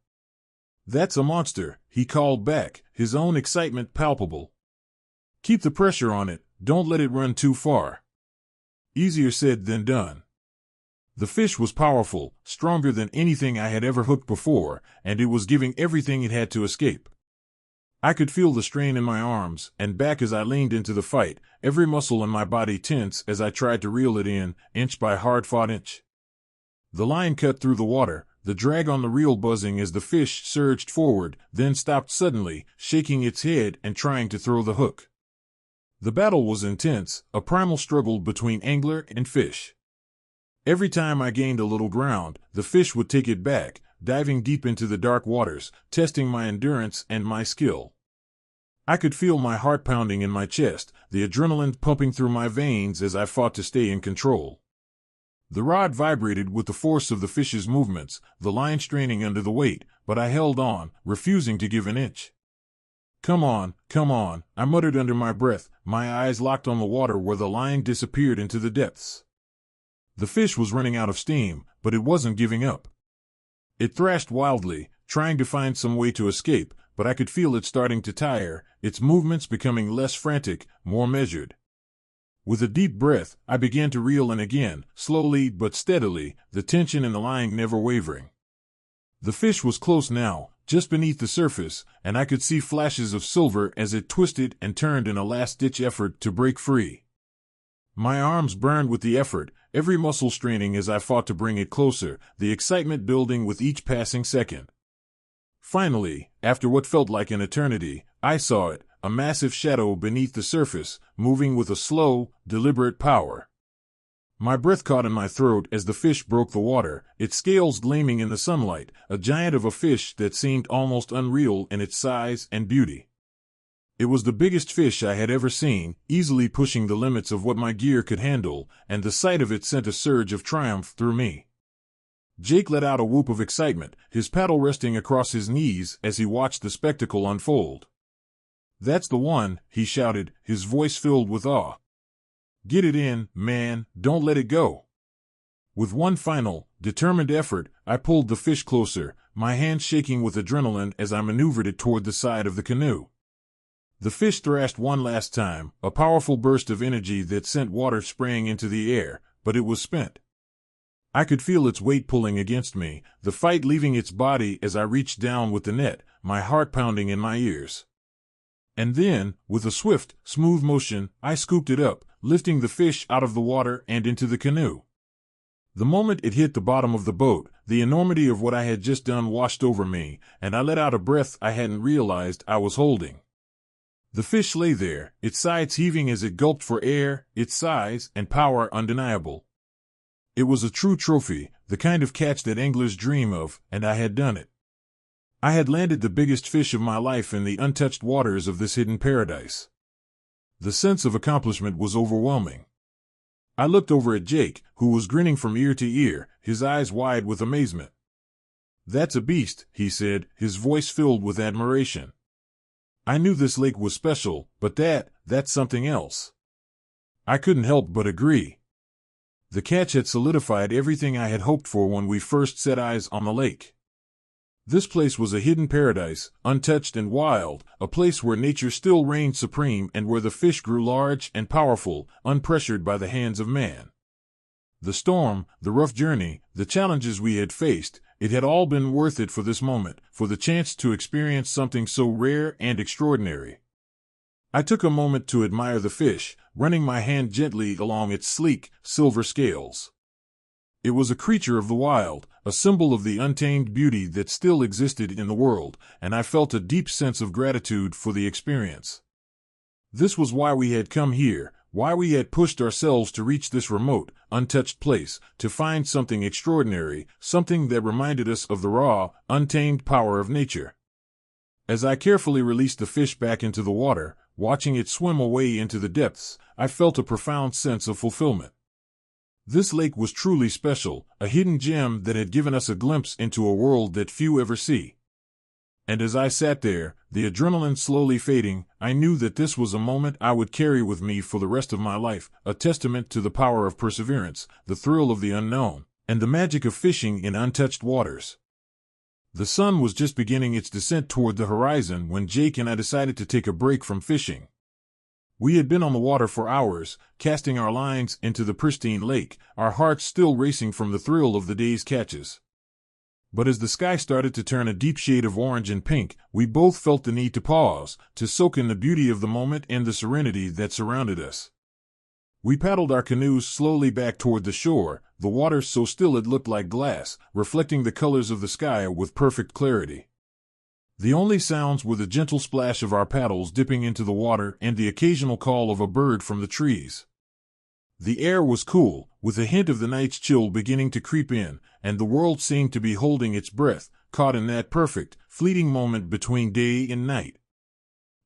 "That's a monster," he called back, his own excitement palpable. "Keep the pressure on it, don't let it run too far." Easier said than done. The fish was powerful, stronger than anything I had ever hooked before, and it was giving everything it had to escape. I could feel the strain in my arms and back as I leaned into the fight, every muscle in my body tense as I tried to reel it in, inch by hard-fought inch. The line cut through the water, the drag on the reel buzzing as the fish surged forward, then stopped suddenly, shaking its head and trying to throw the hook. The battle was intense, a primal struggle between angler and fish. Every time I gained a little ground, the fish would take it back, diving deep into the dark waters, testing my endurance and my skill. I could feel my heart pounding in my chest, the adrenaline pumping through my veins as I fought to stay in control. The rod vibrated with the force of the fish's movements, the line straining under the weight, but I held on, refusing to give an inch. Come on," I muttered under my breath, my eyes locked on the water where the line disappeared into the depths. The fish was running out of steam, but it wasn't giving up. It thrashed wildly, trying to find some way to escape, but I could feel it starting to tire, its movements becoming less frantic, more measured. With a deep breath, I began to reel in again, slowly but steadily, the tension in the line never wavering. The fish was close now, just beneath the surface, and I could see flashes of silver as it twisted and turned in a last-ditch effort to break free. My arms burned with the effort, every muscle straining as I fought to bring it closer, the excitement building with each passing second. Finally, after what felt like an eternity, I saw it, a massive shadow beneath the surface, moving with a slow, deliberate power. My breath caught in my throat as the fish broke the water, its scales gleaming in the sunlight, a giant of a fish that seemed almost unreal in its size and beauty. It was the biggest fish I had ever seen, easily pushing the limits of what my gear could handle, and the sight of it sent a surge of triumph through me. Jake let out a whoop of excitement, his paddle resting across his knees as he watched the spectacle unfold. "That's the one," he shouted, his voice filled with awe. "Get it in, man, don't let it go." With one final, determined effort, I pulled the fish closer, my hands shaking with adrenaline as I maneuvered it toward the side of the canoe. The fish thrashed one last time, a powerful burst of energy that sent water spraying into the air, but it was spent. I could feel its weight pulling against me, the fight leaving its body as I reached down with the net, my heart pounding in my ears. And then, with a swift, smooth motion, I scooped it up, lifting the fish out of the water and into the canoe. The moment it hit the bottom of the boat, the enormity of what I had just done washed over me, and I let out a breath I hadn't realized I was holding. The fish lay there, its sides heaving as it gulped for air, its size and power undeniable. It was a true trophy, the kind of catch that anglers dream of, and I had done it. I had landed the biggest fish of my life in the untouched waters of this hidden paradise. The sense of accomplishment was overwhelming. I looked over at Jake, who was grinning from ear to ear, his eyes wide with amazement. "That's a beast," he said, his voice filled with admiration. I knew this lake was special, but that's something else. I couldn't help but agree. The catch had solidified everything I had hoped for when we first set eyes on the lake. This place was a hidden paradise, untouched and wild, a place where nature still reigned supreme and where the fish grew large and powerful, unpressured by the hands of man. The storm, the rough journey, the challenges we had faced, it had all been worth it for this moment, for the chance to experience something so rare and extraordinary. I took a moment to admire the fish, running my hand gently along its sleek, silver scales. It was a creature of the wild, a symbol of the untamed beauty that still existed in the world, and I felt a deep sense of gratitude for the experience. This was why we had come here, why we had pushed ourselves to reach this remote, untouched place, to find something extraordinary, something that reminded us of the raw, untamed power of nature. As I carefully released the fish back into the water, watching it swim away into the depths, I felt a profound sense of fulfillment. This lake was truly special, a hidden gem that had given us a glimpse into a world that few ever see. And as I sat there, the adrenaline slowly fading, I knew that this was a moment I would carry with me for the rest of my life, a testament to the power of perseverance, the thrill of the unknown, and the magic of fishing in untouched waters. The sun was just beginning its descent toward the horizon when Jake and I decided to take a break from fishing. We had been on the water for hours, casting our lines into the pristine lake, our hearts still racing from the thrill of the day's catches. But as the sky started to turn a deep shade of orange and pink, we both felt the need to pause, to soak in the beauty of the moment and the serenity that surrounded us. We paddled our canoes slowly back toward the shore, the water so still it looked like glass, reflecting the colors of the sky with perfect clarity. The only sounds were the gentle splash of our paddles dipping into the water and the occasional call of a bird from the trees. The air was cool, with a hint of the night's chill beginning to creep in, and the world seemed to be holding its breath, caught in that perfect, fleeting moment between day and night.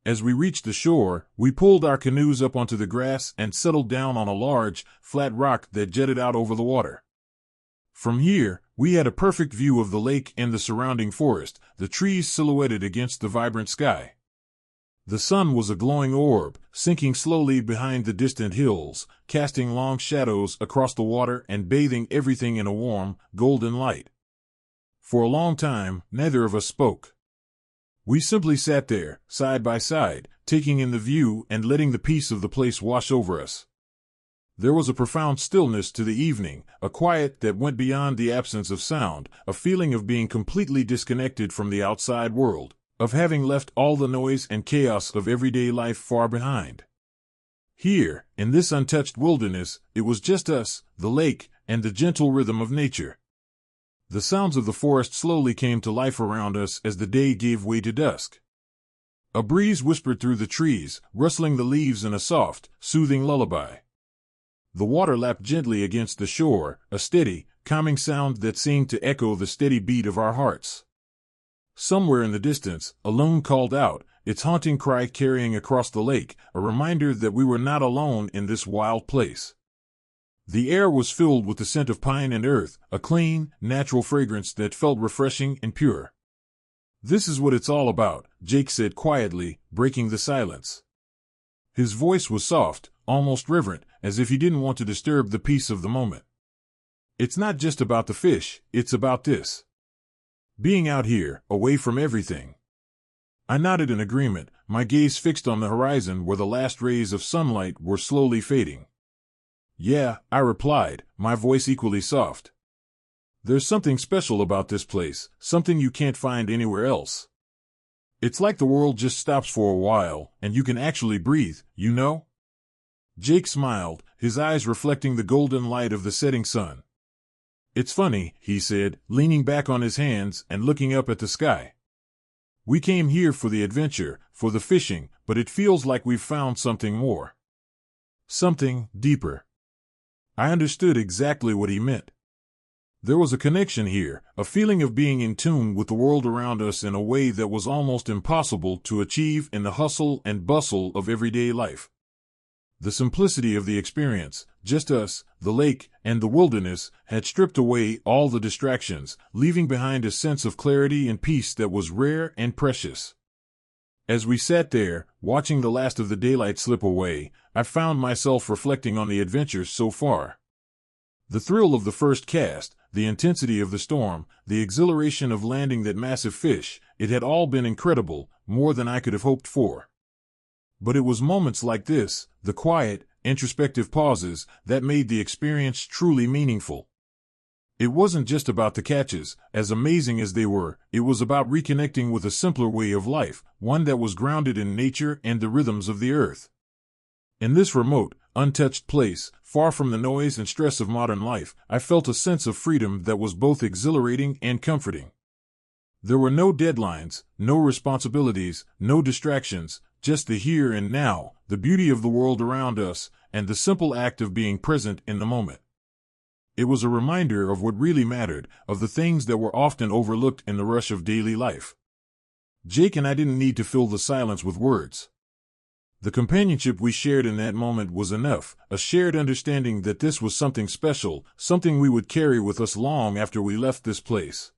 As we reached the shore, we pulled our canoes up onto the grass and settled down on a large, flat rock that jutted out over the water. From here, we had a perfect view of the lake and the surrounding forest, the trees silhouetted against the vibrant sky. The sun was a glowing orb, sinking slowly behind the distant hills, casting long shadows across the water and bathing everything in a warm, golden light. For a long time, neither of us spoke. We simply sat there, side by side, taking in the view and letting the peace of the place wash over us. There was a profound stillness to the evening, a quiet that went beyond the absence of sound, a feeling of being completely disconnected from the outside world, of having left all the noise and chaos of everyday life far behind. Here, in this untouched wilderness, it was just us, the lake, and the gentle rhythm of nature. The sounds of the forest slowly came to life around us as the day gave way to dusk. A breeze whispered through the trees, rustling the leaves in a soft, soothing lullaby. The water lapped gently against the shore, a steady, calming sound that seemed to echo the steady beat of our hearts. Somewhere in the distance, a loon called out, its haunting cry carrying across the lake, a reminder that we were not alone in this wild place. The air was filled with the scent of pine and earth, a clean, natural fragrance that felt refreshing and pure. "This is what it's all about," Jake said quietly, breaking the silence. His voice was soft, almost reverent, as if he didn't want to disturb the peace of the moment. "It's not just about the fish, it's about this. Being out here, away from everything." I nodded in agreement, my gaze fixed on the horizon where the last rays of sunlight were slowly fading. "Yeah," I replied, my voice equally soft. "There's something special about this place, something you can't find anywhere else. It's like the world just stops for a while, and you can actually breathe, you know?" Jake smiled, his eyes reflecting the golden light of the setting sun. "It's funny," he said, leaning back on his hands and looking up at the sky. "We came here for the adventure, for the fishing, but it feels like we've found something more. Something deeper." I understood exactly what he meant. There was a connection here, a feeling of being in tune with the world around us in a way that was almost impossible to achieve in the hustle and bustle of everyday life. The simplicity of the experience, just us, the lake, and the wilderness, had stripped away all the distractions, leaving behind a sense of clarity and peace that was rare and precious. As we sat there, watching the last of the daylight slip away, I found myself reflecting on the adventure so far. The thrill of the first cast, the intensity of the storm, the exhilaration of landing that massive fish, it had all been incredible, more than I could have hoped for. But it was moments like this, the quiet, introspective pauses, that made the experience truly meaningful. It wasn't just about the catches, as amazing as they were, it was about reconnecting with a simpler way of life, one that was grounded in nature and the rhythms of the earth. In this remote, untouched place, far from the noise and stress of modern life, I felt a sense of freedom that was both exhilarating and comforting. There were no deadlines, no responsibilities, no distractions, just the here and now, the beauty of the world around us, and the simple act of being present in the moment. It was a reminder of what really mattered, of the things that were often overlooked in the rush of daily life. Jake and I didn't need to fill the silence with words. The companionship we shared in that moment was enough, a shared understanding that this was something special, something we would carry with us long after we left this place.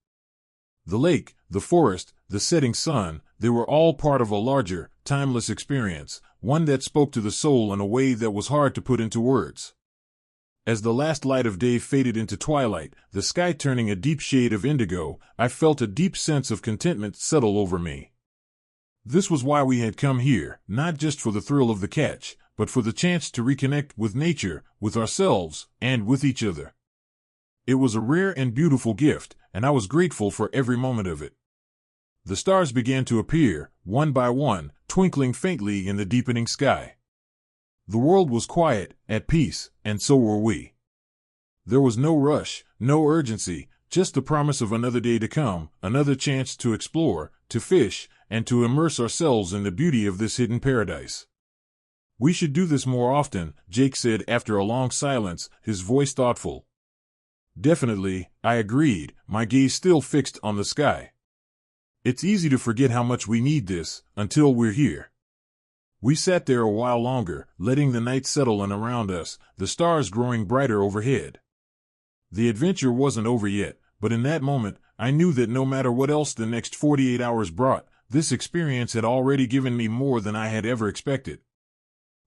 The lake, the forest, the setting sun, they were all part of a larger, timeless experience, one that spoke to the soul in a way that was hard to put into words. As the last light of day faded into twilight, the sky turning a deep shade of indigo, I felt a deep sense of contentment settle over me. This was why we had come here, not just for the thrill of the catch, but for the chance to reconnect with nature, with ourselves, and with each other. It was a rare and beautiful gift, and I was grateful for every moment of it. The stars began to appear, one by one, twinkling faintly in the deepening sky. The world was quiet, at peace, and so were we. There was no rush, no urgency, just the promise of another day to come, another chance to explore, to fish, and to immerse ourselves in the beauty of this hidden paradise. "We should do this more often," Jake said after a long silence, his voice thoughtful. "Definitely," I agreed, my gaze still fixed on the sky. "It's easy to forget how much we need this, until we're here." We sat there a while longer, letting the night settle in around us, the stars growing brighter overhead. The adventure wasn't over yet, but in that moment, I knew that no matter what else the next 48 hours brought, this experience had already given me more than I had ever expected.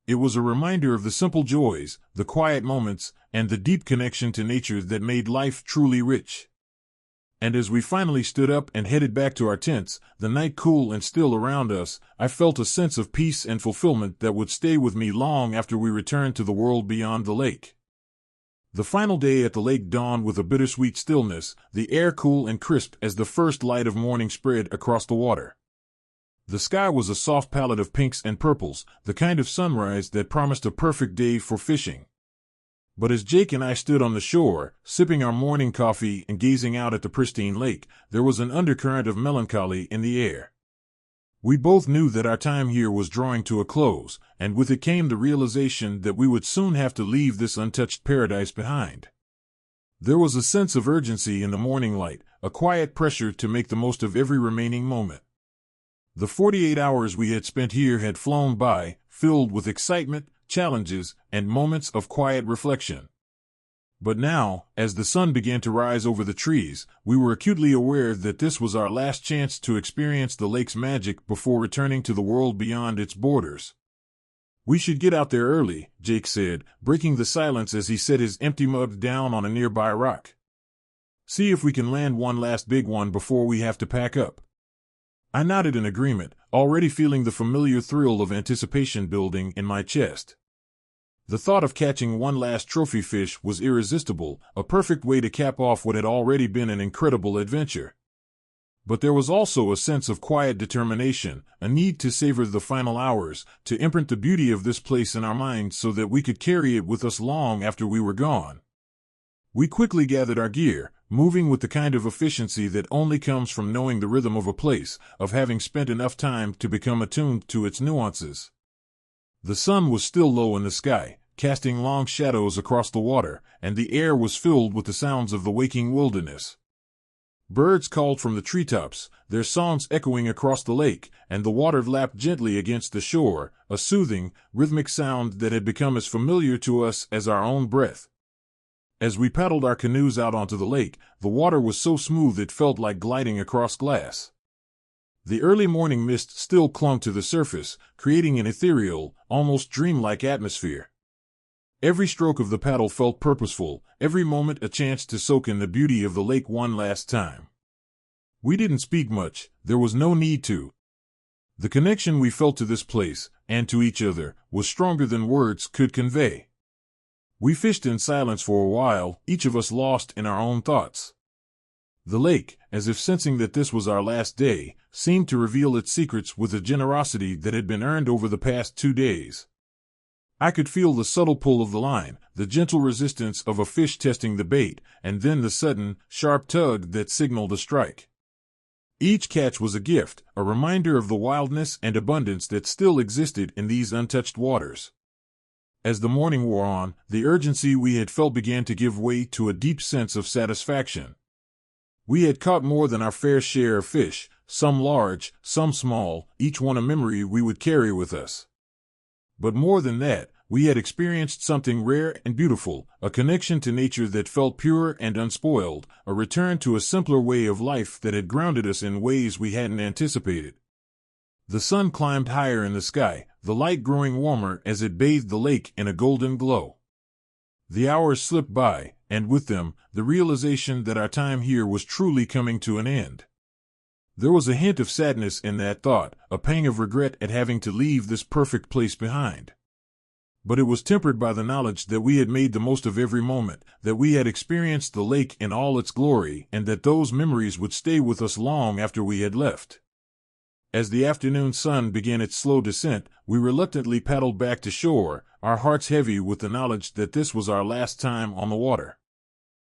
It was a reminder of the simple joys, the quiet moments, and the deep connection to nature that made life truly rich. And as we finally stood up and headed back to our tents, the night cool and still around us, I felt a sense of peace and fulfillment that would stay with me long after we returned to the world beyond the lake. The final day at the lake dawned with a bittersweet stillness, the air cool and crisp as the first light of morning spread across the water. The sky was a soft palette of pinks and purples, the kind of sunrise that promised a perfect day for fishing. But as Jake and I stood on the shore, sipping our morning coffee and gazing out at the pristine lake, there was an undercurrent of melancholy in the air. We both knew that our time here was drawing to a close, and with it came the realization that we would soon have to leave this untouched paradise behind. There was a sense of urgency in the morning light, a quiet pressure to make the most of every remaining moment. The 48 hours we had spent here had flown by, filled with excitement, challenges, and moments of quiet reflection. But now, as the sun began to rise over the trees, we were acutely aware that this was our last chance to experience the lake's magic before returning to the world beyond its borders. "We should get out there early," Jake said, breaking the silence as he set his empty mug down on a nearby rock. "See if we can land one last big one before we have to pack up." I nodded in agreement, already feeling the familiar thrill of anticipation building in my chest. The thought of catching one last trophy fish was irresistible, a perfect way to cap off what had already been an incredible adventure. But there was also a sense of quiet determination, a need to savor the final hours, to imprint the beauty of this place in our minds so that we could carry it with us long after we were gone. We quickly gathered our gear, moving with the kind of efficiency that only comes from knowing the rhythm of a place, of having spent enough time to become attuned to its nuances. The sun was still low in the sky, casting long shadows across the water, and the air was filled with the sounds of the waking wilderness. Birds called from the treetops, their songs echoing across the lake, and the water lapped gently against the shore, a soothing, rhythmic sound that had become as familiar to us as our own breath. As we paddled our canoes out onto the lake, the water was so smooth it felt like gliding across glass. The early morning mist still clung to the surface, creating an ethereal, almost dreamlike atmosphere. Every stroke of the paddle felt purposeful, every moment a chance to soak in the beauty of the lake one last time. We didn't speak much, there was no need to. The connection we felt to this place, and to each other, was stronger than words could convey. We fished in silence for a while, each of us lost in our own thoughts. The lake, as if sensing that this was our last day, seemed to reveal its secrets with a generosity that had been earned over the past 2 days. I could feel the subtle pull of the line, the gentle resistance of a fish testing the bait, and then the sudden, sharp tug that signaled a strike. Each catch was a gift, a reminder of the wildness and abundance that still existed in these untouched waters. As the morning wore on, the urgency we had felt began to give way to a deep sense of satisfaction. We had caught more than our fair share of fish, some large, some small, each one a memory we would carry with us. But more than that, we had experienced something rare and beautiful, a connection to nature that felt pure and unspoiled, a return to a simpler way of life that had grounded us in ways we hadn't anticipated. The sun climbed higher in the sky, the light growing warmer as it bathed the lake in a golden glow. The hours slipped by, and with them, the realization that our time here was truly coming to an end. There was a hint of sadness in that thought, a pang of regret at having to leave this perfect place behind. But it was tempered by the knowledge that we had made the most of every moment, that we had experienced the lake in all its glory, and that those memories would stay with us long after we had left. As the afternoon sun began its slow descent, we reluctantly paddled back to shore, our hearts heavy with the knowledge that this was our last time on the water.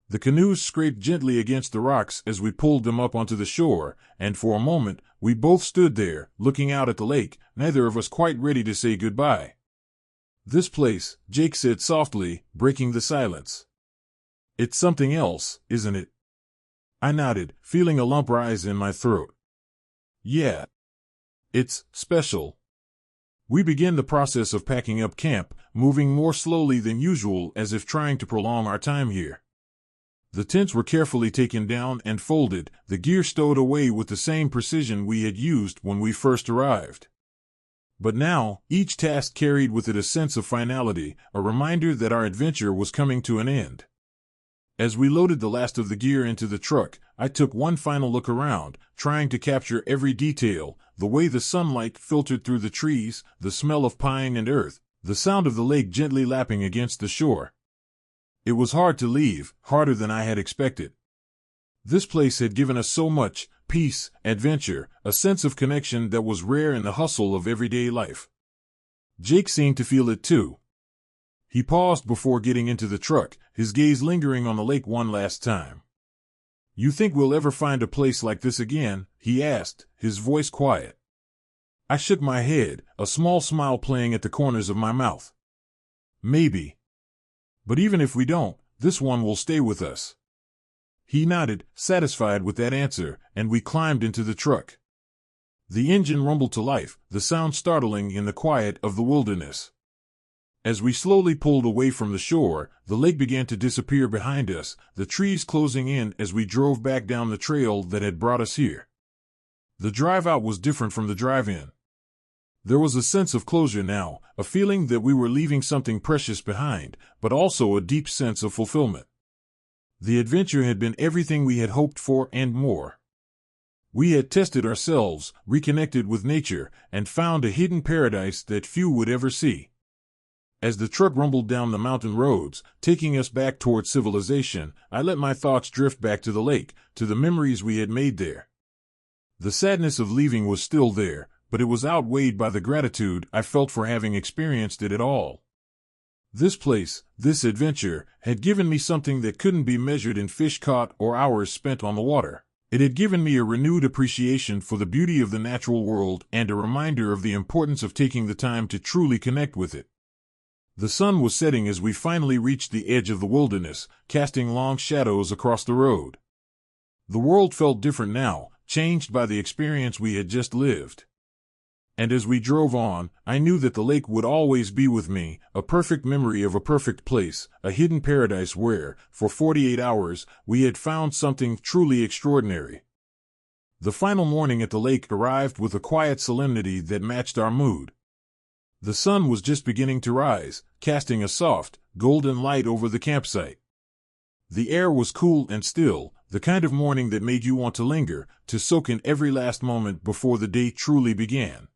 The canoes scraped gently against the rocks as we pulled them up onto the shore, and for a moment, we both stood there, looking out at the lake, neither of us quite ready to say goodbye. "This place," Jake said softly, breaking the silence. "It's something else, isn't it?" I nodded, feeling a lump rise in my throat. "Yeah. It's special." We began the process of packing up camp, moving more slowly than usual as if trying to prolong our time here. The tents were carefully taken down and folded, the gear stowed away with the same precision we had used when we first arrived. But now, each task carried with it a sense of finality, a reminder that our adventure was coming to an end. As we loaded the last of the gear into the truck, I took one final look around, trying to capture every detail, the way the sunlight filtered through the trees, the smell of pine and earth, the sound of the lake gently lapping against the shore. It was hard to leave, harder than I had expected. This place had given us so much, peace, adventure, a sense of connection that was rare in the hustle of everyday life. Jake seemed to feel it too. He paused before getting into the truck, his gaze lingering on the lake one last time. "You think we'll ever find a place like this again?" he asked, his voice quiet. I shook my head, a small smile playing at the corners of my mouth. Maybe. But even if we don't, this one will stay with us. He nodded, satisfied with that answer, and we climbed into the truck. The engine rumbled to life, the sound startling in the quiet of the wilderness. As we slowly pulled away from the shore, the lake began to disappear behind us, the trees closing in as we drove back down the trail that had brought us here. The drive out was different from the drive in. There was a sense of closure now, a feeling that we were leaving something precious behind, but also a deep sense of fulfillment. The adventure had been everything we had hoped for and more. We had tested ourselves, reconnected with nature, and found a hidden paradise that few would ever see. As the truck rumbled down the mountain roads, taking us back toward civilization, I let my thoughts drift back to the lake, to the memories we had made there. The sadness of leaving was still there, but it was outweighed by the gratitude I felt for having experienced it at all. This place, this adventure, had given me something that couldn't be measured in fish caught or hours spent on the water. It had given me a renewed appreciation for the beauty of the natural world and a reminder of the importance of taking the time to truly connect with it. The sun was setting as we finally reached the edge of the wilderness, casting long shadows across the road. The world felt different now, changed by the experience we had just lived. And as we drove on, I knew that the lake would always be with me, a perfect memory of a perfect place, a hidden paradise where, for 48 hours, we had found something truly extraordinary. The final morning at the lake arrived with a quiet solemnity that matched our mood. The sun was just beginning to rise, casting a soft, golden light over the campsite. The air was cool and still, the kind of morning that made you want to linger, to soak in every last moment before the day truly began.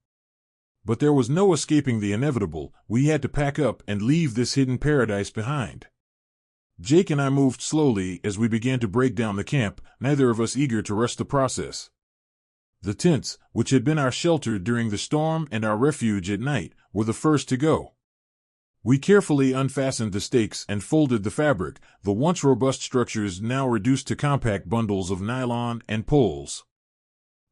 But there was no escaping the inevitable. We had to pack up and leave this hidden paradise behind. Jake and I moved slowly as we began to break down the camp, neither of us eager to rush the process. The tents, which had been our shelter during the storm and our refuge at night, were the first to go. We carefully unfastened the stakes and folded the fabric, the once robust structures now reduced to compact bundles of nylon and poles.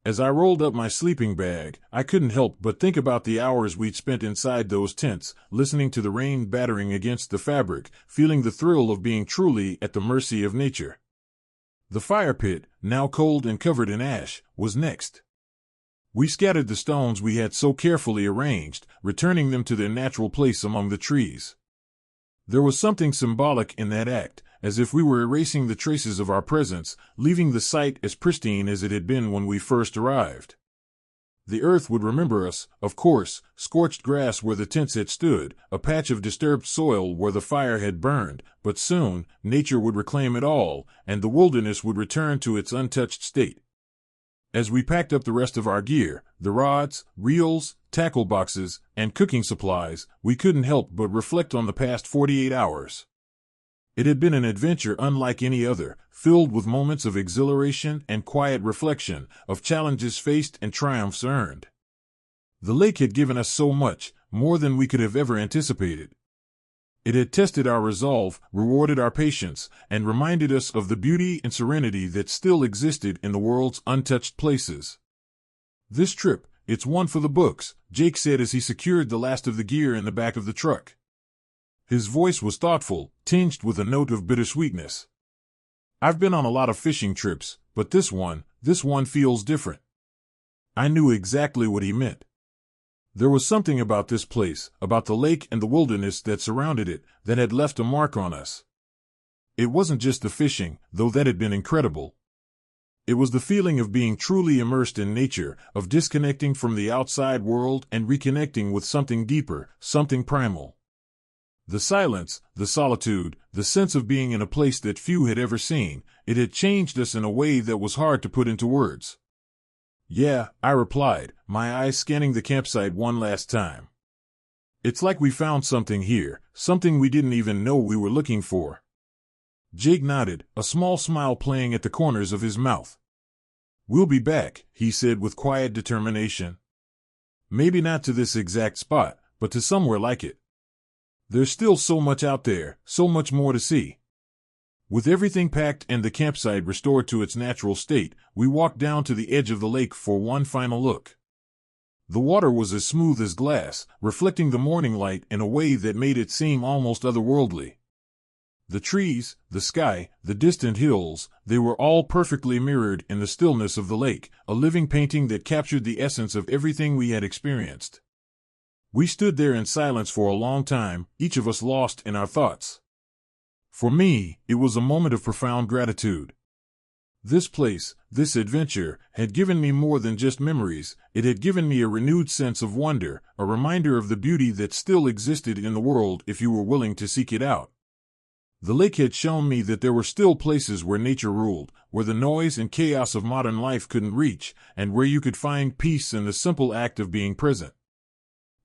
As I rolled up my sleeping bag, I couldn't help but think about the hours we'd spent inside those tents, listening to the rain battering against the fabric, feeling the thrill of being truly at the mercy of nature. The fire pit, now cold and covered in ash, was next. We scattered the stones we had so carefully arranged, returning them to their natural place among the trees. There was something symbolic in that act, as if we were erasing the traces of our presence, leaving the site as pristine as it had been when we first arrived. The earth would remember us, of course, scorched grass where the tents had stood, a patch of disturbed soil where the fire had burned, but soon, nature would reclaim it all, and the wilderness would return to its untouched state. As we packed up the rest of our gear, the rods, reels, tackle boxes, and cooking supplies, we couldn't help but reflect on the past 48 hours. It had been an adventure unlike any other, filled with moments of exhilaration and quiet reflection, of challenges faced and triumphs earned. The lake had given us so much, more than we could have ever anticipated. It had tested our resolve, rewarded our patience, and reminded us of the beauty and serenity that still existed in the world's untouched places. This trip, it's one for the books, Jake said as he secured the last of the gear in the back of the truck. His voice was thoughtful, tinged with a note of bittersweetness. I've been on a lot of fishing trips, but this one feels different. I knew exactly what he meant. There was something about this place, about the lake and the wilderness that surrounded it, that had left a mark on us. It wasn't just the fishing, though that had been incredible. It was the feeling of being truly immersed in nature, of disconnecting from the outside world and reconnecting with something deeper, something primal. The silence, the solitude, the sense of being in a place that few had ever seen, it had changed us in a way that was hard to put into words. Yeah, I replied, my eyes scanning the campsite one last time. It's like we found something here, something we didn't even know we were looking for. Jake nodded, a small smile playing at the corners of his mouth. We'll be back, he said with quiet determination. Maybe not to this exact spot, but to somewhere like it. There's still so much out there, so much more to see. With everything packed and the campsite restored to its natural state, we walked down to the edge of the lake for one final look. The water was as smooth as glass, reflecting the morning light in a way that made it seem almost otherworldly. The trees, the sky, the distant hills, they were all perfectly mirrored in the stillness of the lake, a living painting that captured the essence of everything we had experienced. We stood there in silence for a long time, each of us lost in our thoughts. For me, it was a moment of profound gratitude. This place, this adventure, had given me more than just memories. It had given me a renewed sense of wonder, a reminder of the beauty that still existed in the world if you were willing to seek it out. The lake had shown me that there were still places where nature ruled, where the noise and chaos of modern life couldn't reach, and where you could find peace in the simple act of being present.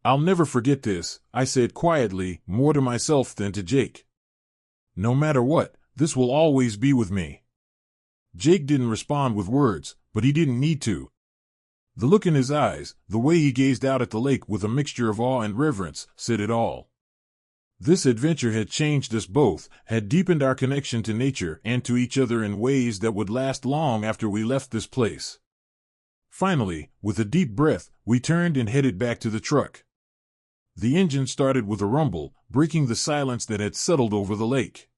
"I'll never forget this," I said quietly, more to myself than to Jake. "No matter what, this will always be with me." Jake didn't respond with words, but he didn't need to. The look in his eyes, the way he gazed out at the lake with a mixture of awe and reverence, said it all. This adventure had changed us both, had deepened our connection to nature and to each other in ways that would last long after we left this place. Finally, with a deep breath, we turned and headed back to the truck. The engine started with a rumble, breaking the silence that had settled over the lake.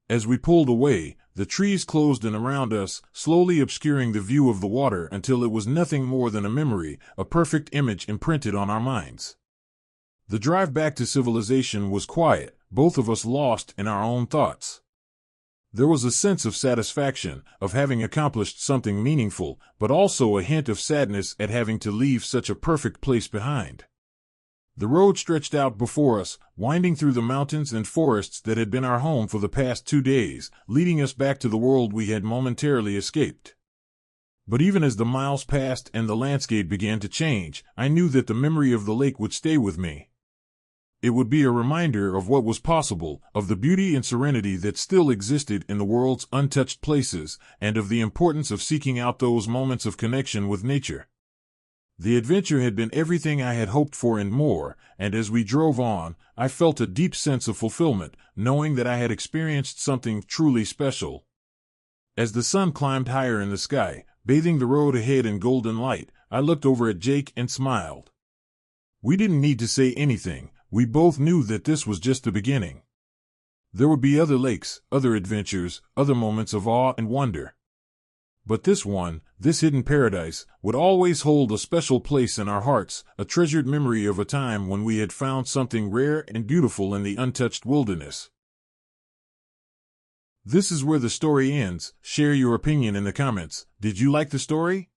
As we pulled away, the trees closed in around us, slowly obscuring the view of the water until it was nothing more than a memory, a perfect image imprinted on our minds. The drive back to civilization was quiet, both of us lost in our own thoughts. There was a sense of satisfaction, of having accomplished something meaningful, but also a hint of sadness at having to leave such a perfect place behind. The road stretched out before us, winding through the mountains and forests that had been our home for the past 2 days, leading us back to the world we had momentarily escaped. But even as the miles passed and the landscape began to change, I knew that the memory of the lake would stay with me. It would be a reminder of what was possible, of the beauty and serenity that still existed in the world's untouched places, and of the importance of seeking out those moments of connection with nature. The adventure had been everything I had hoped for and more, and as we drove on, I felt a deep sense of fulfillment, knowing that I had experienced something truly special. As the sun climbed higher in the sky, bathing the road ahead in golden light, I looked over at Jake and smiled. We didn't need to say anything, we both knew that this was just the beginning. There would be other lakes, other adventures, other moments of awe and wonder. But this one, this hidden paradise, would always hold a special place in our hearts, a treasured memory of a time when we had found something rare and beautiful in the untouched wilderness. This is where the story ends. Share your opinion in the comments. Did you like the story?